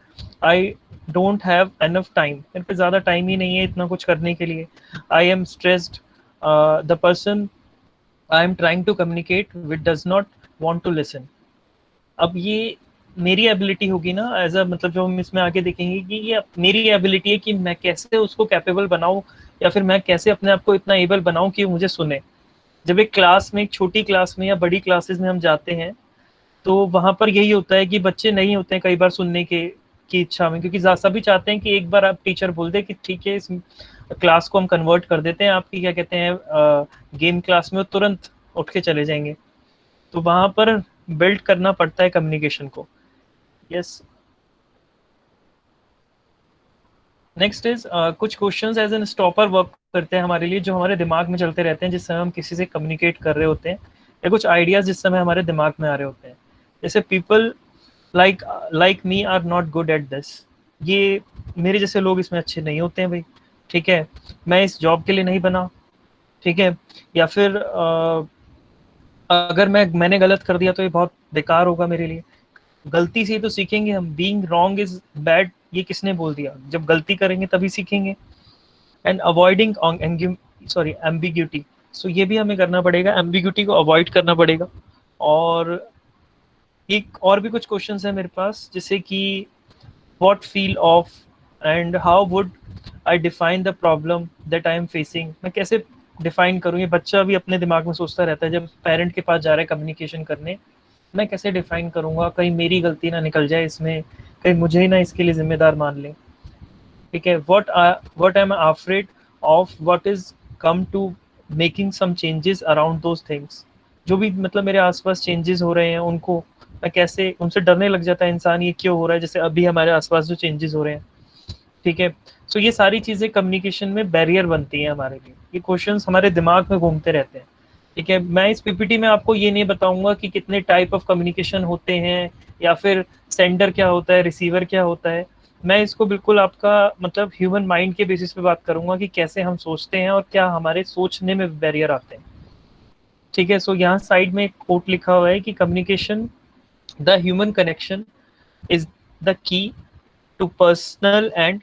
I don't have enough time, मेरे पे ज़्यादा टाइम ही नहीं है इतना कुछ करने के लिए। I am stressed, the person I am trying to communicate with does not want to listen. अब ये मेरी एबिलिटी होगी ना एज अ, मतलब जो हम इसमें आगे देखेंगे कि ये मेरी एबिलिटी है कि मैं कैसे उसको कैपेबल बनाऊं या फिर मैं कैसे अपने आप को इतना एबल बनाऊं कि मुझे सुने। जब एक क्लास में, एक छोटी क्लास में या बड़ी क्लासेस में हम जाते हैं तो वहाँ पर यही होता है कि बच्चे नहीं होते हैं कई बार सुनने की इच्छा में, क्योंकि सभी चाहते हैं कि एक बार आप टीचर बोल दे कि ठीक है इस क्लास को हम कन्वर्ट कर देते हैं आपकी क्या कहते हैं गेम क्लास में, तुरंत उठ के चले जाएंगे। तो वहाँ पर बिल्ड करना पड़ता है कम्युनिकेशन को। यस नेक्स्ट इज कुछ questions as an stopper work करते हैं हमारे लिए, जो हमारे दिमाग में चलते रहते हैं जिस समय हम किसी से कम्युनिकेट कर रहे होते हैं, या कुछ आइडियाज जिस समय हमारे दिमाग में आ रहे होते हैं। जैसे people like me are not good at this, ये मेरे जैसे लोग इसमें अच्छे नहीं होते हैं भाई, ठीक है, मैं इस जॉब के लिए नहीं बना, ठीक है, या फिर अगर मैंने गलत कर दिया तो ये बहुत बेकार होगा मेरे लिए। गलती से ही तो सीखेंगे हम, बीइंग रॉन्ग इज बैड ये किसने बोल दिया, जब गलती करेंगे तभी सीखेंगे। एंड अवॉइडिंग एम्बिग्यूटी, सो ये भी हमें करना पड़ेगा, एम्बिग्यूटी को अवॉइड करना पड़ेगा। और एक और भी कुछ क्वेश्चंस है मेरे पास, जैसे कि what feel of and how would I define the problem that I am facing, मैं कैसे डिफाइन करूँ, ये बच्चा भी अपने दिमाग में सोचता रहता है जब पेरेंट के पास जा रहा है कम्युनिकेशन करने, मैं कैसे डिफाइन करूंगा, कहीं मेरी गलती ना निकल जाए इसमें, कहीं मुझे ही ना इसके लिए जिम्मेदार मान लें, ठीक है। What I am afraid of, what is come to making some changes around those things, जो भी मतलब मेरे आसपास चेंजेस हो रहे हैं उनको मैं कैसे, उनसे डरने लग जाता है इंसान, ये क्यों हो रहा है, जैसे अभी हमारे आसपास जो चेंजेस हो रहे हैं, ठीक है। सो ये सारी चीज़ें कम्युनिकेशन में बैरियर बनती हैं हमारे लिए, ये क्वेश्चंस हमारे दिमाग में घूमते रहते हैं, ठीक है। मैं इस पीपीटी में आपको ये नहीं बताऊंगा कि कितने टाइप ऑफ कम्युनिकेशन होते हैं, या फिर सेंडर क्या होता है, रिसीवर क्या होता है। मैं इसको बिल्कुल आपका मतलब ह्यूमन माइंड के बेसिस पे बात करूंगा कि कैसे हम सोचते हैं और क्या हमारे सोचने में बैरियर आते हैं, ठीक है। सो यहाँ साइड में एक कोट लिखा हुआ है कि communication, the human connection is the key to personal and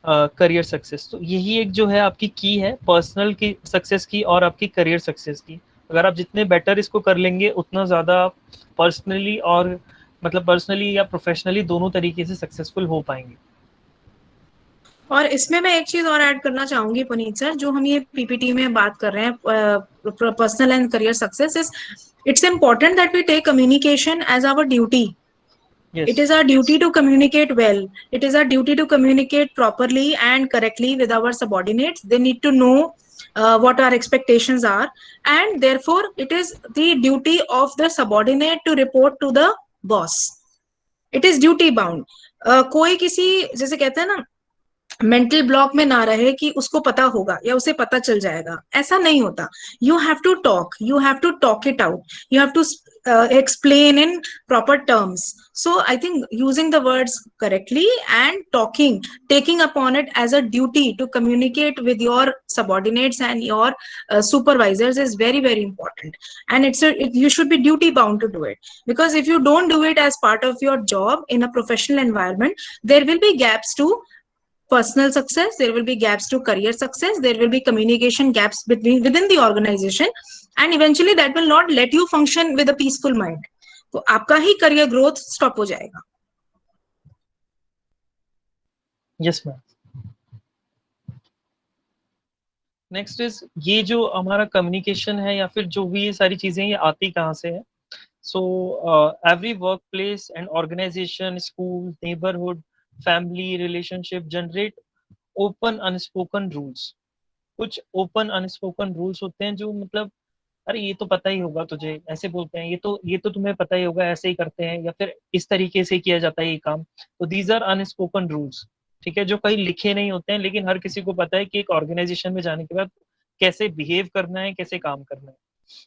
career success. तो यही एक जो है आपकी की है पर्सनल की सक्सेस की और आपकी करियर सक्सेस की। अगर आप जितने बेटर इसको कर लेंगे उतना ज़्यादा आप पर्सनली और मतलब पर्सनली या प्रोफेशनली दोनों तरीके से सक्सेसफुल हो पाएंगे। और इसमें मैं एक चीज और ऐड करना चाहूंगी पुनीत सर, जो हम ये पीपीटी में बात कर रहे हैं personal and career success, is it's important that we take communication as our duty. It is यस, our duty to communicate well. It is our duty to communicate properly and correctly with our subordinates. They need to know what our expectations are, and therefore it is the duty of the subordinate to report to the boss. It is duty bound. कोई किसी जैसे कहते हैं ना mental block में ना रहे कि उसको पता होगा या उसे पता चल जाएगा, ऐसा नहीं होता. You have to talk it out, you have to explain in proper terms. So I think using the words correctly and taking upon it as a duty to communicate with your subordinates and your supervisors is very, very important. And you should be duty bound to do it, because if you don't do it as part of your job in a professional environment, there will be gaps to personal success, there will be gaps to career success, there will be communication gaps within the organization, and eventually that will not let you function with a peaceful mind. तो आपका ही career growth stop हो जाएगा. Yes ma'am. Next is ये जो हमारा communication है या फिर जो भी ये सारी चीज़ें ये आती कहाँ से है। So every work place and organisation, school, neighbourhood, family relationship generate open unspoken rules. कुछ ओपन अनस्पोकन रूल्स होते हैं जो मतलब अरे ये तो पता ही होगा तुझे, ऐसे बोलते हैं, ये तो तुम्हें पता ही होगा, ऐसे ही करते हैं, या फिर इस तरीके से किया जाता है ये काम। तो दीज आर अनस्पोकन रूल्स, ठीक है, जो कहीं लिखे नहीं होते हैं लेकिन हर किसी को पता है कि एक ऑर्गेनाइजेशन में जाने के बाद कैसे बिहेव करना है, कैसे काम करना है।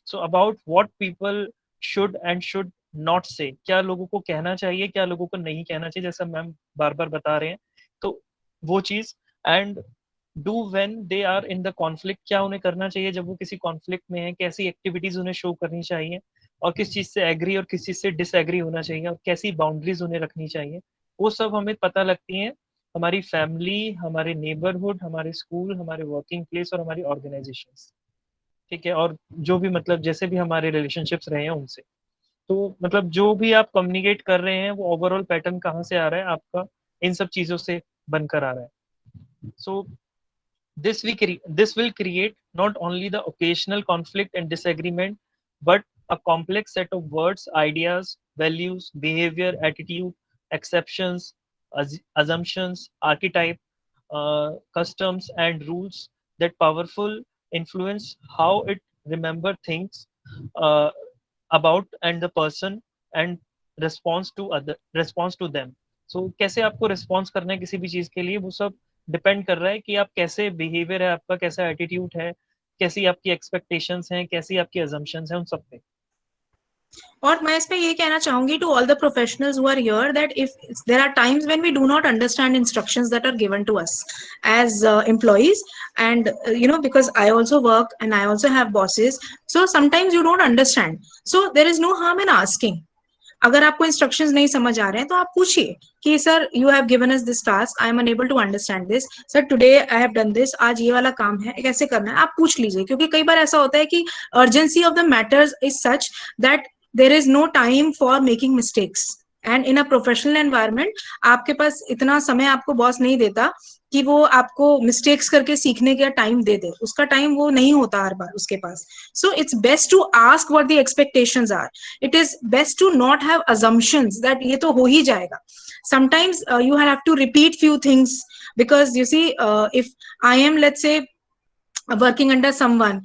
So about what people should not से, क्या लोगों को कहना चाहिए, क्या लोगों को नहीं कहना चाहिए, जैसा मैम बार बार बता रहे हैं, तो वो चीज। And do when they are in the conflict, क्या उन्हें करना चाहिए जब वो किसी कॉन्फ्लिक्ट में है, कैसी एक्टिविटीज उन्हें शो करनी चाहिए, और किस चीज से एग्री और किस चीज से डिसएग्री होना चाहिए, और कैसी बाउंड्रीज उन्हें रखनी चाहिए, वो सब हमें पता लगती हैं हमारी फैमिली, हमारे नेबरहुड, हमारे स्कूल, हमारे वर्किंग प्लेस और हमारी ऑर्गेनाइजेशंस, ठीक है, और जो भी मतलब जैसे भी हमारे रिलेशनशिप्स रहे हैं उनसे। तो मतलब जो भी आप कम्युनिकेट कर रहे हैं वो ओवरऑल पैटर्न कहाँ से आ रहा है आपका, इन सब चीजों से बनकर आ रहा है। सो this will create not only the occasional conflict and disagreement, but a complex set of words, ideas, values, behavior, attitude, exceptions, assumptions, archetype, customs, and rules that powerful influence how it remember things uh, about and the person and response to them. So कैसे आपको response करना है किसी भी चीज के लिए, वो सब डिपेंड कर रहा है कि आप कैसे बिहेवियर है आपका, कैसा एटीट्यूड है, कैसी आपकी एक्सपेक्टेशंस हैं, कैसी आपकी अजम्पशंस हैं, उन सब पे। और मैं इसमें ये कहना चाहूंगी to all the professionals who are here that if there are times when we do not understand instructions that are given to us as employees, and because I also work and I also have bosses, so sometimes you don't understand, so there is no harm in asking. अगर आपको instructions नहीं समझ आ रहे हैं तो आप पूछिए कि sir you have given us this task, I am unable to understand this, sir today I have done this, आज ये वाला काम है कैसे करना है, आप पूछ लीजिए, क्योंकि कई बार ऐसा होता है कि urgency of the matters is such that there is no time for making mistakes, and in a professional environment आपके पास इतना समय आपको बॉस नहीं देता कि वो आपको मिस्टेक्स करके सीखने का टाइम दे दे, उसका टाइम वो नहीं होता हर बार उसके पास. So it's best to ask what the expectations are. It is best to not have assumptions that ये तो हो ही जाएगा. Sometimes you have to repeat few things, because you see, if I am, let's say, working under someone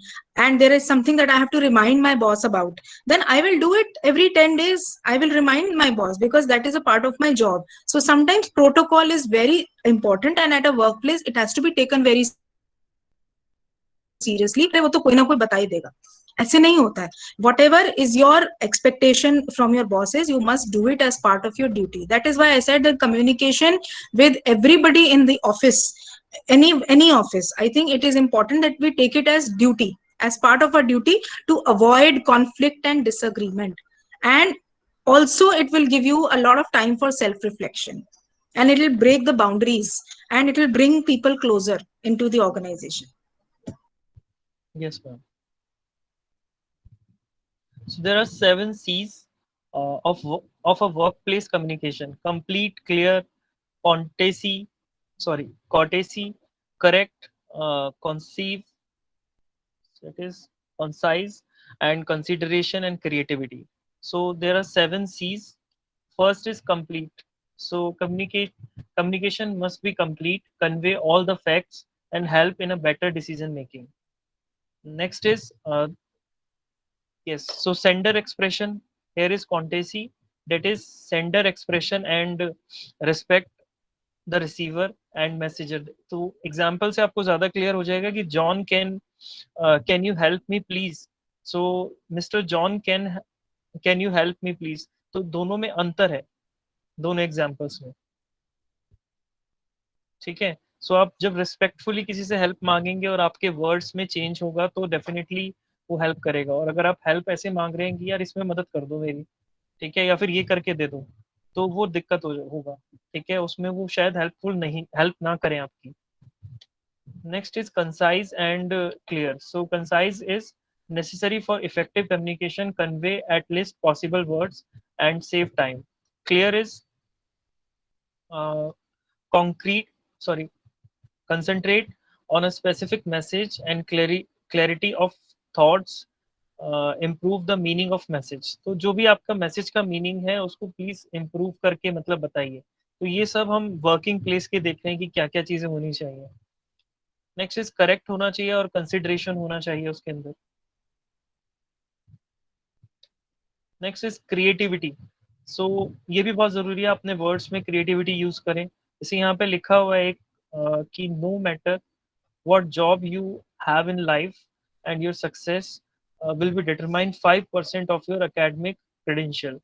and there is something that I have to remind my boss about, then I will do it every 10 days. I will remind my boss because that is a part of my job. So sometimes protocol is very important, and at a workplace it has to be taken very seriously. वो तो कोई ना कोई बता ही देगा, ऐसे नहीं होता है. Whatever is your expectation from your bosses, you must do it as part of your duty. That is why I said that communication with everybody in the office, any office, I think it is important that we take it as duty, as part of our duty, to avoid conflict and disagreement. And also it will give you a lot of time for self reflection, and it will break the boundaries, and it will bring people closer into the organization. Yes, ma'am. So there are 7 C's of a workplace communication: complete, clear, courtesy, correct, conceive, that is concise, and consideration and creativity. So there are 7 C's. First is complete. So communication must be complete, convey all the facts, and help in a better decision making. Next is yes. So sender expression, here is courtesy, that is sender expression and respect the receiver and messenger. तो example से आपको ज्यादा clear हो जाएगा कि John can you help me please. So mister John can you help me please. तो दोनों में अंतर है, दोनों एग्जाम्पल्स में. ठीक है. सो आप जब रिस्पेक्टफुली किसी से हेल्प मांगेंगे और आपके वर्ड्स में चेंज होगा तो डेफिनेटली वो हेल्प करेगा. और अगर आप हेल्प ऐसे मांग रहे हैं कि यार इसमें मदद कर दो मेरी, ठीक है, या फिर ये करके दे दो, तो वो दिक्कत होगा. ठीक है, उसमें वो शायद हेल्प ना करें आपकी. Next is concise and clear. So concise is necessary for effective communication, convey at least possible words and save time. Clear is concrete, concentrate on a specific message and clarity of thoughts, improve the meaning of message. तो जो भी आपका message का meaning है उसको please improve करके मतलब बताइए. तो ये सब हम वर्किंग प्लेस के देख रहे हैं कि क्या क्या चीजें होनी चाहिए. नेक्स्ट इज करेक्ट होना चाहिए और कंसिडरेशन होना चाहिए उसके अंदर. Next is creativity. सो ये भी बहुत जरूरी है, अपने वर्ड्स में क्रिएटिविटी यूज करें. जैसे यहाँ पे लिखा हुआ है एक कि no matter what job you have in life and your success will be determined 5% of your academic credential,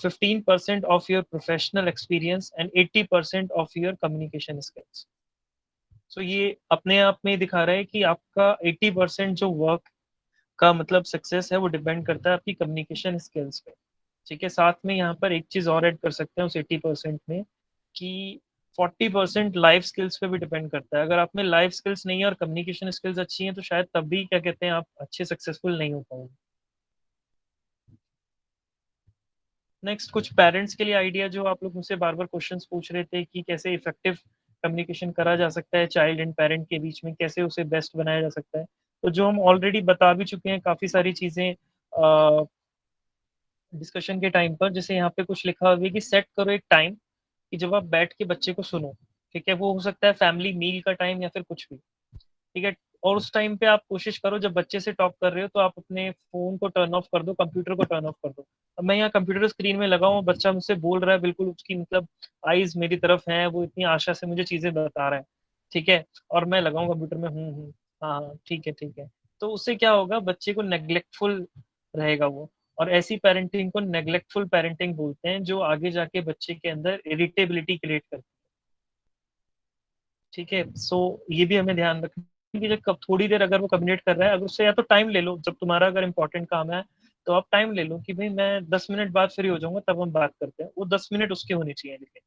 15% of your professional experience and 80% of your communication skills. So ये अपने आप में दिखा रहा है कि आपका 80% जो वर्क का मतलब सक्सेस है वो डिपेंड करता है आपकी कम्युनिकेशन स्किल्स पे. ठीक है. साथ में यहाँ पर एक चीज और ऐड कर सकते हैं उस 80% में कि 40% लाइफ स्किल्स पे भी डिपेंड करता है. अगर आप में लाइफ स्किल्स नहीं है और कम्युनिकेशन स्किल्स अच्छी हैं तो शायद तब भी क्या कहते हैं आप अच्छे सक्सेसफुल नहीं हो पाओगे. नेक्स्ट कुछ पेरेंट्स के लिए आइडिया, जो आप लोग मुझसे बार बार क्वेश्चंस पूछ रहे थे कि कैसे इफेक्टिव कम्युनिकेशन करा जा सकता है चाइल्ड एंड पेरेंट के बीच में, कैसे उसे बेस्ट बनाया जा सकता है. तो जो हम ऑलरेडी बता भी चुके हैं काफी सारी चीजें डिस्कशन के टाइम पर. जैसे यहाँ पे कुछ लिखा हुआ है कि सेट करो एक टाइम कि जब आप बैठ के बच्चे को सुनो. ठीक है. वो हो सकता है फैमिली मील का टाइम या फिर कुछ भी. ठीक है. और उस टाइम पे आप कोशिश करो जब बच्चे से टॉक कर रहे हो तो आप अपने फोन को टर्न ऑफ कर दो, कंप्यूटर को टर्न ऑफ कर दो. अब मैं यहाँ कंप्यूटर स्क्रीन में लगा हूँ, बच्चा मुझसे बोल रहा है, बिल्कुल उसकी मतलब आईज मेरी तरफ है, वो इतनी आशा से मुझे चीजें बता रहा है. ठीक है, और मैं लगाऊं कंप्यूटर में हाँ हाँ ठीक है, तो उससे क्या होगा, बच्चे को नेग्लेक्टफुल रहेगा वो। और ऐसी पेरेंटिंग को नेग्लेक्टफुल पेरेंटिंग बोलते हैं, जो आगे जाके बच्चे के अंदर इरिटेबिलिटी क्रिएट करती है। ठीक है, सो ये भी हमें ध्यान रखना है कि जब कब थोड़ी देर अगर वो कम्युनिकेट कर रहा है, अगर उससे या तो टाइम ले लो, जब तुम्हारा अगर इंपॉर्टेंट काम है तो आप टाइम ले लो कि भाई मैं 10 मिनट बाद फ्री हो जाऊंगा, तब हम बात करते हैं, वो 10 मिनट उसके होनी चाहिए। लेकिन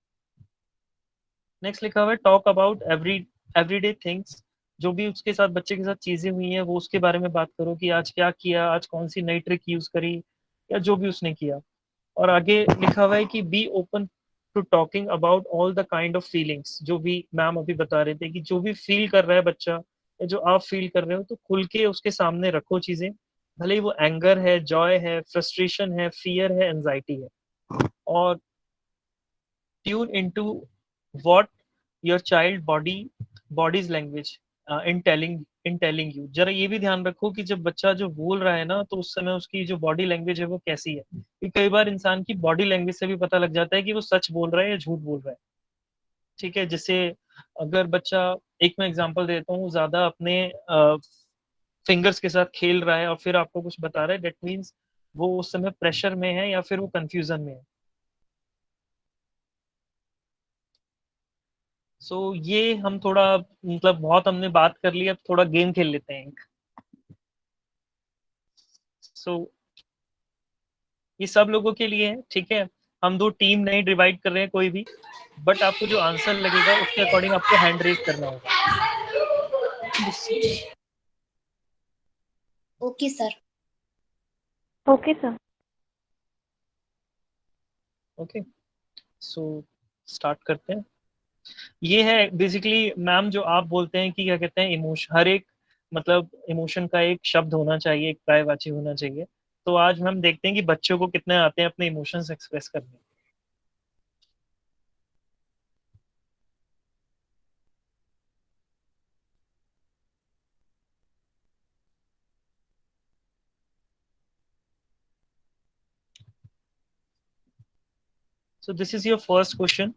नेक्स्ट लिखा हुआ है टॉक अबाउट एवरीडे थिंग्स, जो भी उसके साथ बच्चे के साथ चीजें हुई हैं वो उसके बारे में बात करो कि आज क्या किया, आज कौन सी नई ट्रिक यूज करी, या जो भी उसने किया। और आगे लिखा हुआ है कि be open to talking about all the kind of feelings, जो भी मैम अभी बता रहे थे कि जो भी फील कर रहा है बच्चा, या जो आप फील कर रहे हो, तो खुल के उसके सामने रखो चीजें, भले ही वो एंगर है, जॉय है, फ्रस्ट्रेशन है, फियर है, एंजाइटी है। और tune into what your child bodies language in telling you. जरा ये भी ध्यान रखो कि जब बच्चा जो बोल रहा है ना, तो उस समय उसकी जो बॉडी लैंग्वेज है वो कैसी है, कि कई बार इंसान की बॉडी लैंग्वेज से भी पता लग जाता है कि वो सच बोल रहा है या झूठ बोल रहा है। ठीक है, जैसे अगर बच्चा, एक मैं एग्जांपल देता हूँ, ज्यादा अपने फिंगर्स के साथ खेल रहा है और फिर आपको कुछ बता रहा है, दैट मीन्स वो उस समय प्रेशर में है या फिर वो कंफ्यूजन में है। सो ये हम थोड़ा, मतलब बहुत हमने बात कर ली, अब थोड़ा गेम खेल लेते हैं। सो ये सब लोगों के लिए है, ठीक है। हम दो टीम नहीं डिवाइड कर रहे हैं कोई भी, बट आपको जो आंसर लगेगा उसके अकॉर्डिंग आपको हैंड रेज करना होगा। Okay sir. Okay sir. Okay, so start करते हैं। ये है बेसिकली मैम, जो आप बोलते हैं कि क्या कहते हैं इमोशन, हर एक मतलब इमोशन का एक शब्द होना चाहिए, एक पर्यायवाची होना चाहिए। तो आज हम देखते हैं कि बच्चों को कितने आते हैं अपने इमोशंस एक्सप्रेस करने। So this is your first question.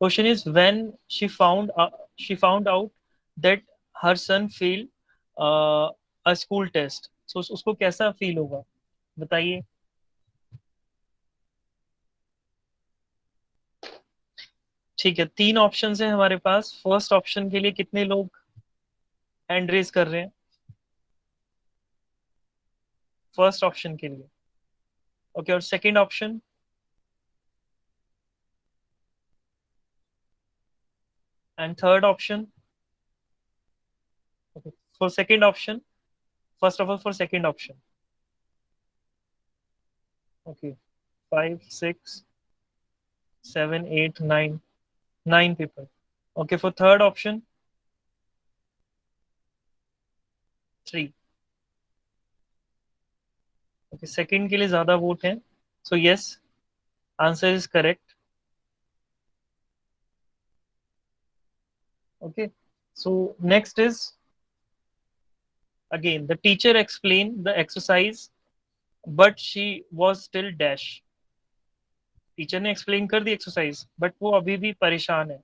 Question is, when she found out that her son failed a school test, so उसको कैसा फील होगा, बताइए। ठीक है, तीन ऑप्शन है हमारे पास। फर्स्ट ऑप्शन के लिए कितने लोग हैंड रेज कर रहे हैं, फर्स्ट ऑप्शन के लिए? ओके, और second option? And third option? Okay, for second option, first of all for second option. Okay, 5 6 7 8 9, 9 people. Okay, for third option 3। Okay, second के लिए ज्यादा वोट हैं, so yes, answer is correct. Okay, so next is, again the teacher explained the exercise but she was still dash। Teacher ने explain कर दी exercise, but वो अभी भी परेशान है।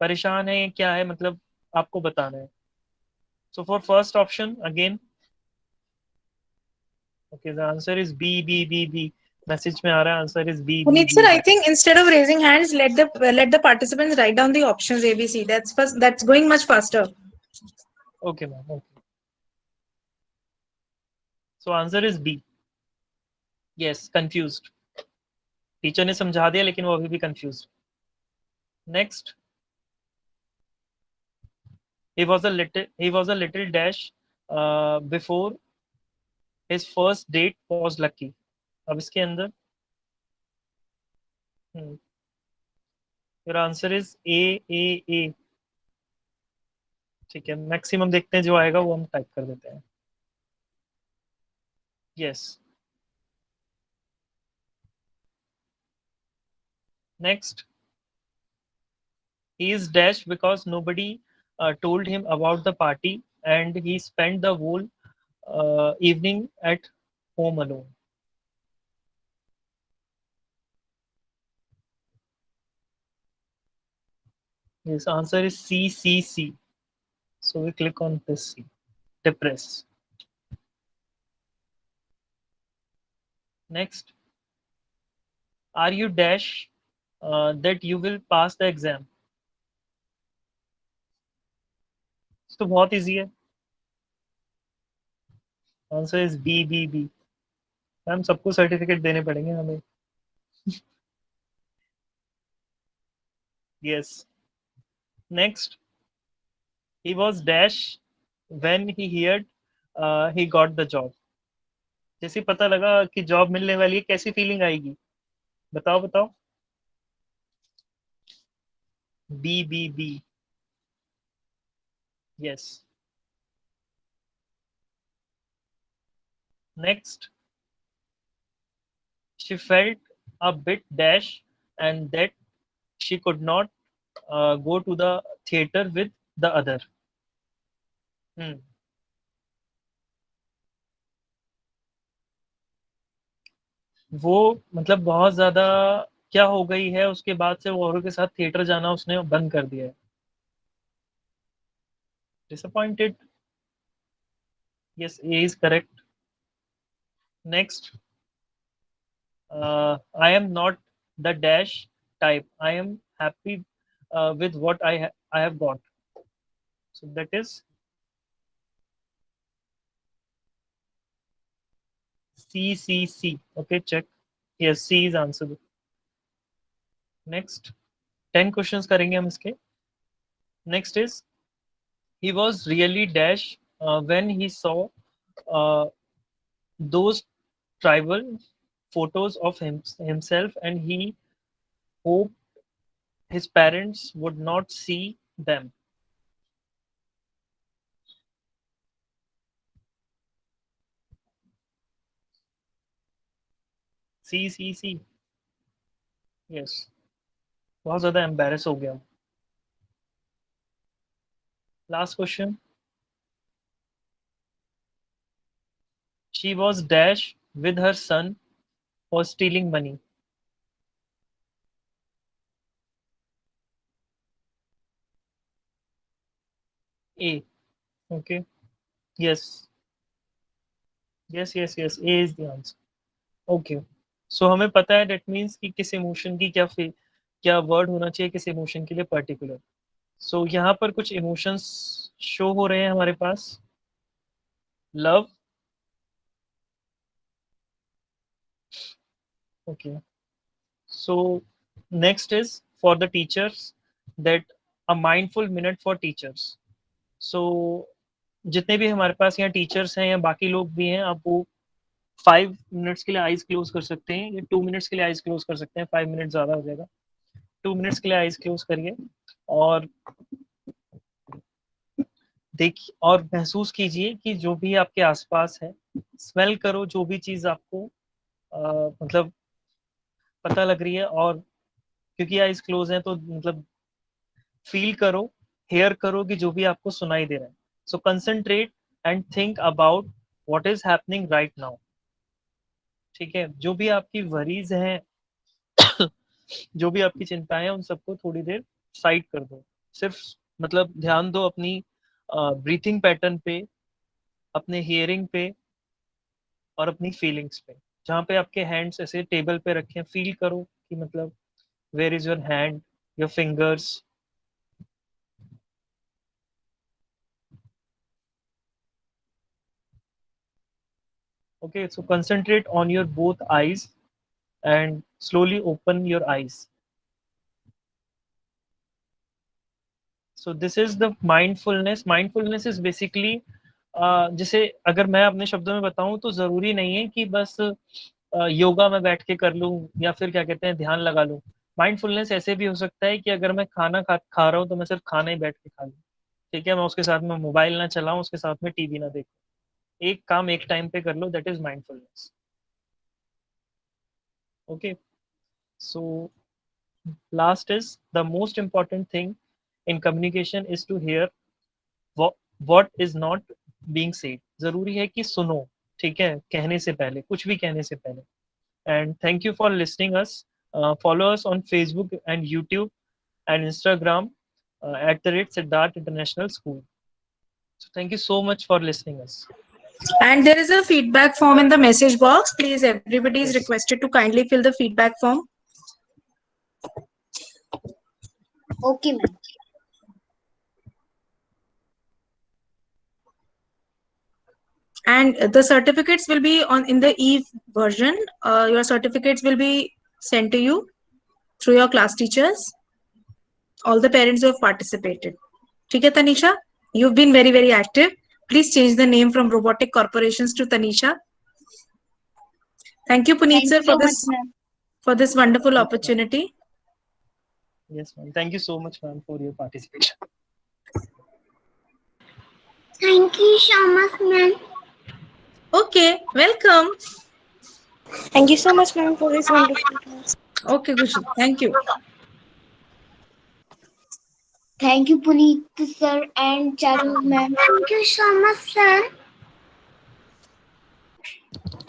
परेशान है क्या है, मतलब आपको बताना है। So for first option again, okay, the answer is B. Message में आ रहा है answer is Puneet sir, B. I think instead of raising hands, let the participants write down the options A, B, C. That's going much faster. Okay ma'am, okay, so answer is B. Yes, confused. Teacher ने समझा दिया लेकिन वो अभी भी confuse. Next, he was a little dash before his first date was lucky। अब इसके अंदर योर आंसर इज ए। ठीक है, मैक्सिमम देखते हैं जो आएगा वो हम टाइप कर देते हैं। Yes, next, he is dash because nobody told him about the party and he spent the whole evening at home alone। Yes, answer is C, C, C. So we click on this C. Depress. Next, are you dash that you will pass the exam? तो बहुत easy है. Answer is B, B, B. Ma'am सबको certificate देने पड़ेंगे हमें. Yes. Next, he was dash when he heard he got the job. जैसे पता लगा कि जॉब मिलने वाली है, कैसी फीलिंग आएगी? बताओ बताओ. B, B, B. Yes. Next, she felt a bit dash and that she could not go to the theater with the other. Hmm. वो मतलब बहुत ज्यादा क्या हो गई है, उसके बाद से वो औरों के साथ थिएटर जाना उसने बंद कर दिया है. Disappointed. Yes, A is correct. Next, I am not the dash type. I am happy with what I have got. So that is C, C, C. Okay, check. Yes, C is answer. Next, 10 questions करेंगे हम इसके. Next is, he was really dash when he saw uh, those tribal photos of himself, and he hoped his parents would not see them. C, C, C. Yes. बहुत ज्यादा embarrass हो गया. Last question. She was dash with her son for stealing money. A. Okay. Yes. Yes, yes, yes. A is the answer. Okay. So हमें पता है that means कि किस emotion की क्या वर्ड होना चाहिए किस इमोशन के लिए पर्टिकुलर. सो यहाँ पर कुछ इमोशंस शो हो रहे हैं हमारे पास. Love. Okay. So next is for the teachers that a mindful minute for teachers. So जितने भी हमारे पास यहाँ टीचर्स हैं या बाकी लोग भी हैं, आप वो 5 मिनट्स के लिए आइज क्लोज कर सकते हैं या 2 मिनट्स के लिए आइज क्लोज कर सकते हैं. 5 मिनट ज्यादा हो जाएगा. 2 मिनट्स के लिए आइज क्लोज करिए और देखिए और महसूस कीजिए कि जो भी आपके आसपास है, स्मेल करो जो भी चीज आपको मतलब पता लग रही है. और क्योंकि आइज क्लोज है तो मतलब फील करो, हेयर करो कि जो भी आपको सुनाई दे रहा है. So concentrate and think about what is happening right now. ठीक है, जो भी आपकी वरीज हैं जो भी आपकी चिंताएं हैं, उन सबको थोड़ी देर साइड कर दो. सिर्फ मतलब ध्यान दो अपनी ब्रीथिंग पैटर्न पे, अपने हियरिंग पे और अपनी फीलिंग्स पे. जहाँ पे आपके हैंड्स ऐसे टेबल पे रखे हैं, फील करो कि मतलब where is your hand, your fingers. Okay, so concentrate on your both eyes and slowly open your eyes. So this is the mindfulness. Mindfulness is basically जैसे अगर मैं अपने शब्दों में बताऊं तो जरूरी नहीं है कि बस योगा में बैठ के कर लूं या फिर क्या कहते हैं ध्यान लगा लूं. माइंडफुलनेस ऐसे भी हो सकता है कि अगर मैं खाना खा रहा हूं तो मैं सिर्फ खाना ही बैठ के खा लूं. ठीक है, मैं उसके साथ में मोबाइल ना चलाऊं, उसके साथ में टीवी ना देखूं. एक काम एक टाइम पे कर लो, that is mindfulness. Okay. So last is the most important thing in communication is to hear what is not being said. जरूरी है कि सुनो. ठीक है, कहने से पहले, कुछ भी कहने से पहले. And thank you for listening us. Follow us on Facebook and YouTube and Instagram. @Siddharth International School. So thank you so much for listening us. And there is a feedback form in the message box. Please, everybody is Yes. requested to kindly fill the feedback form. Okay, ma'am. And the certificates will be on in the e-version. Your certificates will be sent to you through your class teachers, all the parents who have participated. ठीक है Tanisha? You've been very, very active. Please change the name from Robotic Corporations to Tanisha. Thank you, Puneet Thank sir, you so much, ma'am. for this wonderful opportunity. Yes, ma'am. Thank you so much, ma'am, for your participation. Thank you so much, ma'am. Okay, welcome. Thank you so much, ma'am, for this wonderful class. Okay, Gushi. Thank you. Thank you, Puneet sir and Charu ma'am. Thank you so much, sir.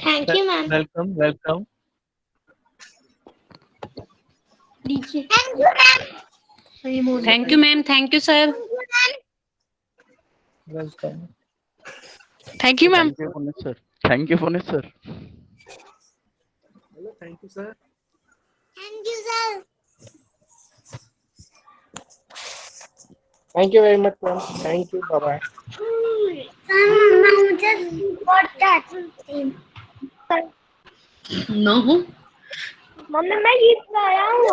Thank you, ma'am. Welcome, welcome. Thank you, ma'am. Thank you, ma'am. Thank you, sir. Welcome. Thank you, ma'am. Thank you, Puneet sir. Thank you, Puneet sir. Hello, thank you, sir. Thank you, sir. Thank you very much, ma'am. Thank you. Bye bye. Now just got that. No. Mummy मैं गीत गाया हूँ